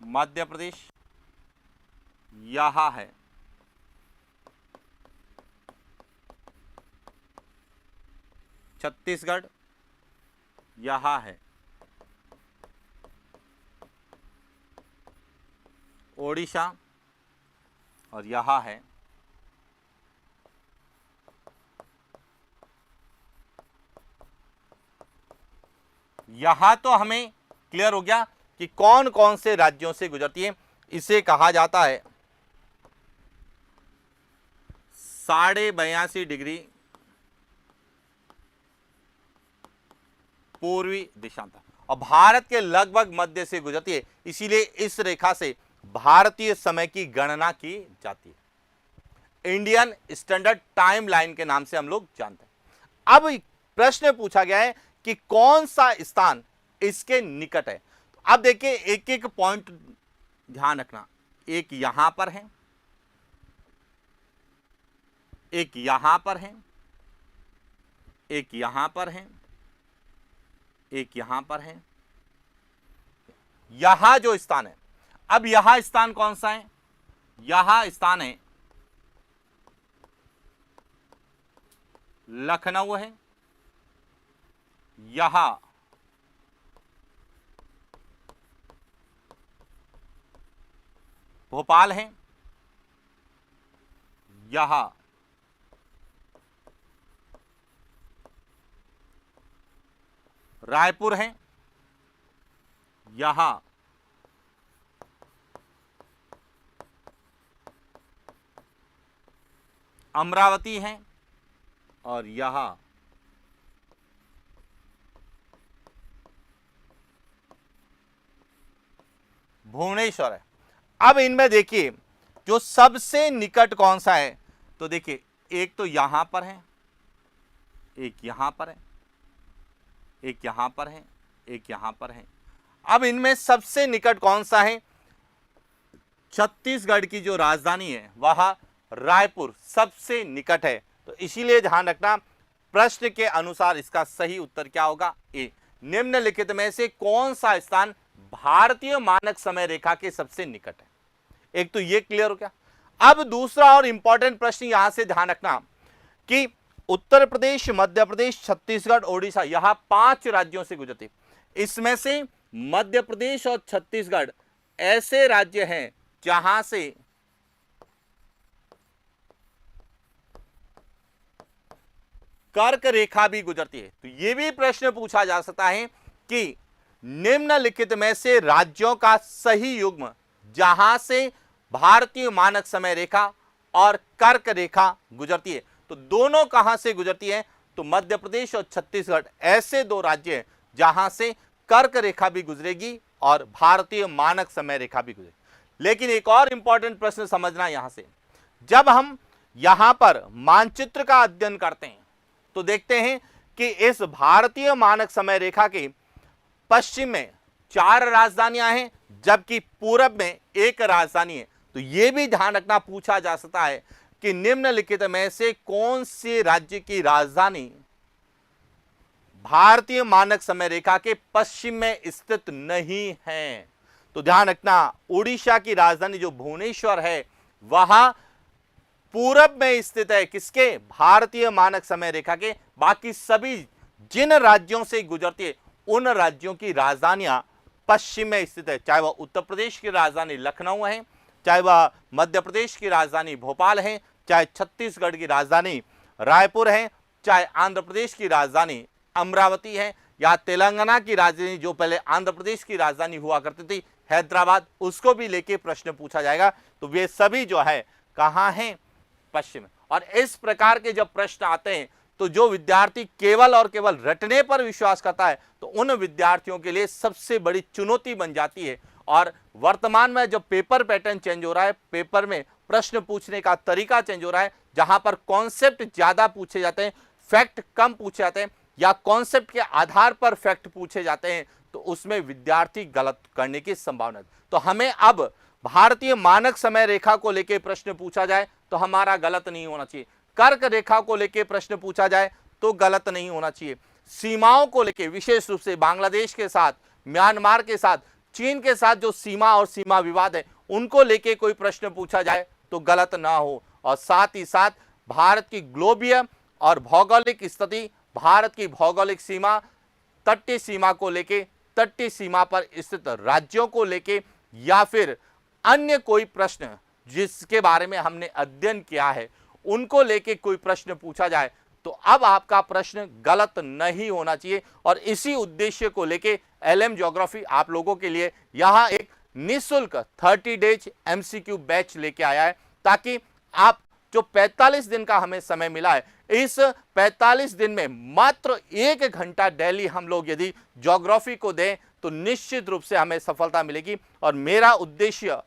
मध्य प्रदेश, यहां है छत्तीसगढ़, यहां है ओडिशा और यहां है यहां तो हमें क्लियर हो गया कि कौन कौन से राज्यों से गुजरती है। इसे कहा जाता है 82.5 डिग्री पूर्वी दिशांतर और भारत के लगभग मध्य से गुजरती है, इसीलिए इस रेखा से भारतीय समय की गणना की जाती है। इंडियन स्टैंडर्ड टाइम लाइन के नाम से हम लोग जानते हैं। अब प्रश्न पूछा गया है कि कौन सा स्थान इसके निकट है। तो अब देखिए एक एक पॉइंट ध्यान रखना, एक यहां पर है, एक यहां पर है, एक यहां पर है, एक यहां पर है, यहां जो स्थान है। अब यहां स्थान कौन सा है, यहां स्थान है लखनऊ है, यहां भोपाल है, यहां रायपुर है, यहां अमरावती है और यहां भुवनेश्वर है। अब इनमें देखिए जो सबसे निकट कौन सा है, तो देखिए एक तो यहां पर है, एक यहां पर है, एक यहां पर है, एक यहां पर है। अब इनमें सबसे निकट कौन सा है, छत्तीसगढ़ की जो राजधानी है वह रायपुर सबसे निकट है। तो इसीलिए ध्यान रखना प्रश्न के अनुसार इसका सही उत्तर क्या होगा, ए। निम्नलिखित में से कौन सा स्थान भारतीय मानक समय रेखा के सबसे निकट है। एक तो ये क्लियर हो गया। अब दूसरा और इंपॉर्टेंट प्रश्न यहां से ध्यान रखना कि उत्तर प्रदेश, मध्य प्रदेश, छत्तीसगढ़, ओडिशा, यहां 5 राज्यों से गुजरती। इसमें से मध्य प्रदेश और छत्तीसगढ़ ऐसे राज्य हैं जहां से कर्क रेखा भी गुजरती है। तो यह भी प्रश्न पूछा जा सकता है कि निम्नलिखित में से राज्यों का सही युग्म जहां से भारतीय मानक समय रेखा और कर्क रेखा गुजरती है, तो दोनों कहां से गुजरती है, तो मध्य प्रदेश और छत्तीसगढ़ ऐसे 2 राज्य हैं जहां से कर्क रेखा भी गुजरेगी और भारतीय मानक समय रेखा भी गुजरेगी। लेकिन एक और इंपॉर्टेंट प्रश्न समझना यहां से, जब हम यहां पर मानचित्र का अध्ययन करते हैं तो देखते हैं कि इस भारतीय मानक समय रेखा के पश्चिम में 4 राजधानियां हैं जबकि पूरब में 1 राजधानी है। तो यह भी ध्यान रखना पूछा जा सकता है कि निम्नलिखित में से कौन से राज्य की राजधानी भारतीय मानक समय रेखा के पश्चिम में स्थित नहीं है। तो ध्यान रखना ओडिशा की राजधानी जो भुवनेश्वर है वह पूरब में स्थित है, किसके, भारतीय मानक समय रेखा के। बाकी सभी जिन राज्यों से गुजरती है उन राज्यों की राजधानियां पश्चिम में स्थित है, चाहे वह उत्तर प्रदेश की राजधानी लखनऊ है, चाहे वह मध्य प्रदेश की राजधानी भोपाल है, चाहे छत्तीसगढ़ की राजधानी रायपुर है, चाहे आंध्र प्रदेश की राजधानी अमरावती है, या तेलंगाना की राजधानी जो पहले आंध्र प्रदेश की राजधानी हुआ करती थी हैदराबाद, उसको भी लेके प्रश्न पूछा जाएगा। तो वे सभी जो है कहां हैं, पश्चिम। और इस प्रकार के जब प्रश्न आते हैं तो जो विद्यार्थी केवल और केवल रटने पर विश्वास करता है तो उन विद्यार्थियों के लिए सबसे बड़ी चुनौती बन जाती है। और वर्तमान में जब पेपर पैटर्न चेंज हो रहा है, पेपर में प्रश्न पूछने का तरीका चेंज हो रहा है, जहां पर कॉन्सेप्ट ज्यादा पूछे जाते हैं, फैक्ट कम पूछे जाते हैं, या कॉन्सेप्ट के आधार पर फैक्ट पूछे जाते हैं, तो उसमें विद्यार्थी गलत करने की संभावना है। तो हमें अब भारतीय मानक समय रेखा को लेकर प्रश्न पूछा जाए तो हमारा गलत नहीं होना चाहिए, कर्क रेखा को लेकर प्रश्न पूछा जाए तो गलत नहीं होना चाहिए, सीमाओं को लेकर विशेष रूप से बांग्लादेश के साथ, म्यांमार के साथ, चीन के साथ जो सीमा और सीमा विवाद है उनको लेके कोई प्रश्न पूछा जाए तो गलत ना हो, और साथ ही साथ भारत की ग्लोबीय और भौगोलिक स्थिति, भारत की भौगोलिक सीमा, तटीय सीमा को लेके, तटीय सीमा पर स्थित राज्यों को लेके, या फिर अन्य कोई प्रश्न जिसके बारे में हमने अध्ययन किया है उनको लेके कोई प्रश्न पूछा जाए तो अब आपका प्रश्न गलत नहीं होना चाहिए। और इसी उद्देश्य को लेके एलएम ज्योग्राफी आप लोगों के लिए यहाँ एक निःशुल्क 30 डेज एमसीक्यू बैच लेके आया है, ताकि आप जो 45 दिन का हमें समय मिला है, इस 45 दिन में मात्र 1 घंटा डेली हम लोग यदि ज्योग्राफी को दें तो निश्चित रूप से हमें सफलता मिलेगी। और मेरा उद्देश्य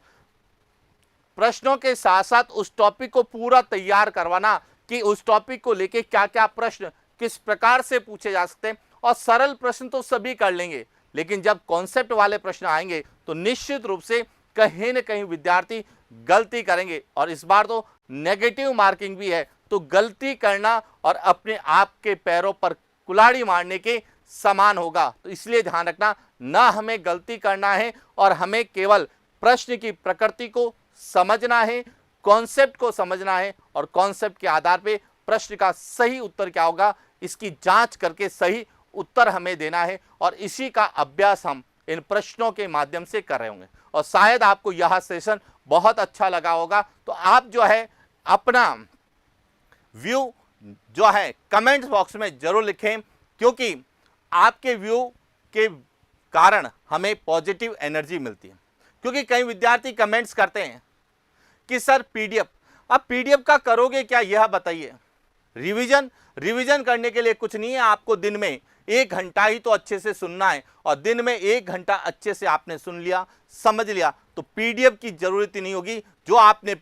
प्रश्नों के साथ साथ उस टॉपिक को पूरा तैयार करवाना कि उस टॉपिक को लेके क्या क्या प्रश्न किस प्रकार से पूछे जा सकते हैं। और सरल प्रश्न तो सभी कर लेंगे, लेकिन जब कॉन्सेप्ट वाले प्रश्न आएंगे तो निश्चित रूप से कहीं न कहीं विद्यार्थी गलती करेंगे, और इस बार तो नेगेटिव मार्किंग भी है, तो गलती करना और अपने आप के पैरों पर कुल्हाड़ी मारने के समान होगा। तो इसलिए ध्यान रखना, ना हमें गलती करना है और हमें केवल प्रश्न की प्रकृति को समझना है, कॉन्सेप्ट को समझना है, और कॉन्सेप्ट के आधार पे प्रश्न का सही उत्तर क्या होगा इसकी जांच करके सही उत्तर हमें देना है। और इसी का अभ्यास हम इन प्रश्नों के माध्यम से कर रहे होंगे, और शायद आपको यह सेशन बहुत अच्छा लगा होगा। तो आप जो है अपना व्यू जो है कमेंट्स बॉक्स में जरूर लिखें, क्योंकि आपके व्यू के कारण हमें पॉजिटिव एनर्जी मिलती है। क्योंकि कई विद्यार्थी कमेंट्स करते हैं कि सर पीडीएफ, अब पीडीएफ का करोगे क्या यह बताइए। रिवीजन करने के लिए कुछ नहीं है, आपको दिन में 1 घंटा ही तो अच्छे से सुनना है, और दिन में 1 घंटा अच्छे से आपने सुन लिया, समझ लिया, तो पीडीएफ की जरूरत ही नहीं होगी। जो आपने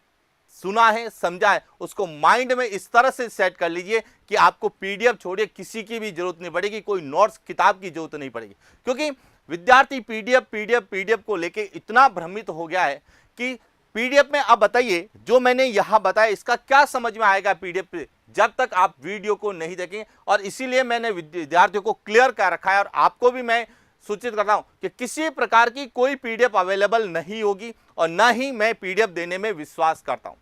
सुना है, समझा है, उसको माइंड में इस तरह से सेट कर लीजिए कि आपको पीडीएफ छोड़िए किसी की भी जरूरत नहीं पड़ेगी, कोई नोट्स किताब की जरूरत नहीं पड़ेगी। क्योंकि विद्यार्थी पीडीएफ को लेके इतना भ्रमित हो गया है कि पीडीएफ में, अब बताइए जो मैंने यहां बताया इसका क्या समझ में आएगा पीडीएफ पे, जब तक आप वीडियो को नहीं देखें। और इसीलिए मैंने विद्यार्थियों को क्लियर कर रखा है, और आपको भी मैं सूचित करता हूं कि किसी प्रकार की कोई पीडीएफ अवेलेबल नहीं होगी, और न ही मैं पीडीएफ देने में विश्वास करता हूं।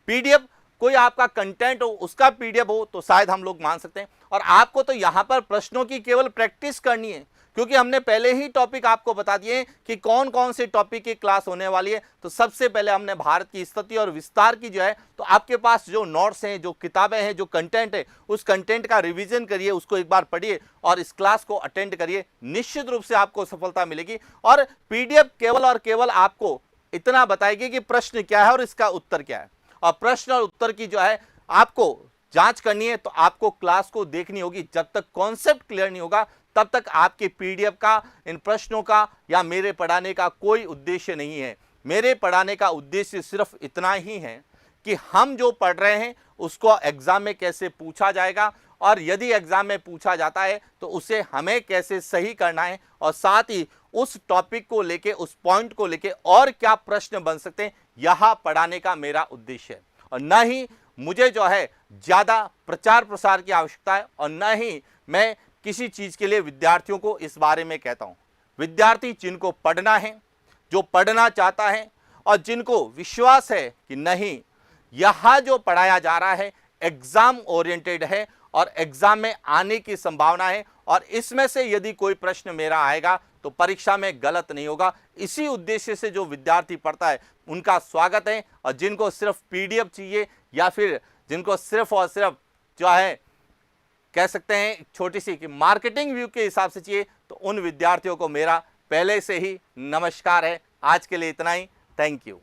पीडीएफ कोई आपका कंटेंट हो, उसका पीडीएफ हो तो शायद हम लोग मान सकते हैं। और आपको तो यहां पर प्रश्नों की केवल प्रैक्टिस करनी है, क्योंकि हमने पहले ही टॉपिक आपको बता दिए कि कौन कौन से टॉपिक की क्लास होने वाली है। तो सबसे पहले हमने भारत की स्थिति और विस्तार की जो है, तो आपके पास जो नोट्स हैं, जो किताबें हैं, जो कंटेंट है, उस कंटेंट का रिवीजन करिए, उसको एक बार पढ़िए और इस क्लास को अटेंड करिए। निश्चित रूप से आपको सफलता मिलेगी। और पीडीएफ केवल और केवल आपको इतना बताएगी कि प्रश्न क्या है और इसका उत्तर क्या है, और प्रश्न और उत्तर की जो है आपको जांच करनी है, तो आपको क्लास को देखनी होगी। जब तक कॉन्सेप्ट क्लियर नहीं होगा तब तक आपके पीडीएफ का, इन प्रश्नों का या मेरे पढ़ाने का कोई उद्देश्य नहीं है। मेरे पढ़ाने का उद्देश्य सिर्फ इतना ही है कि हम जो पढ़ रहे हैं उसको एग्जाम में कैसे पूछा जाएगा, और यदि एग्जाम में पूछा जाता है तो उसे हमें कैसे सही करना है, और साथ ही उस टॉपिक को लेके, उस पॉइंट को लेके और क्या प्रश्न बन सकते हैं, यह पढ़ाने का मेरा उद्देश्य है। और न ही मुझे जो है ज्यादा प्रचार प्रसार की आवश्यकता है, और न ही मैं किसी चीज के लिए विद्यार्थियों को इस बारे में कहता हूं। विद्यार्थी जिनको पढ़ना है, जो पढ़ना चाहता है, और जिनको विश्वास है कि नहीं यहां जो पढ़ाया जा रहा है एग्जाम ओरिएंटेड है और एग्जाम में आने की संभावना है, और इसमें से यदि कोई प्रश्न मेरा आएगा तो परीक्षा में गलत नहीं होगा, इसी उद्देश्य से जो विद्यार्थी पढ़ता है उनका स्वागत है। और जिनको सिर्फ पीडीएफ चाहिए, या फिर जिनको सिर्फ और सिर्फ जो है कह सकते हैं छोटी सी कि मार्केटिंग व्यू के हिसाब से चाहिए, तो उन विद्यार्थियों को मेरा पहले से ही नमस्कार है। आज के लिए इतना ही, थैंक यू।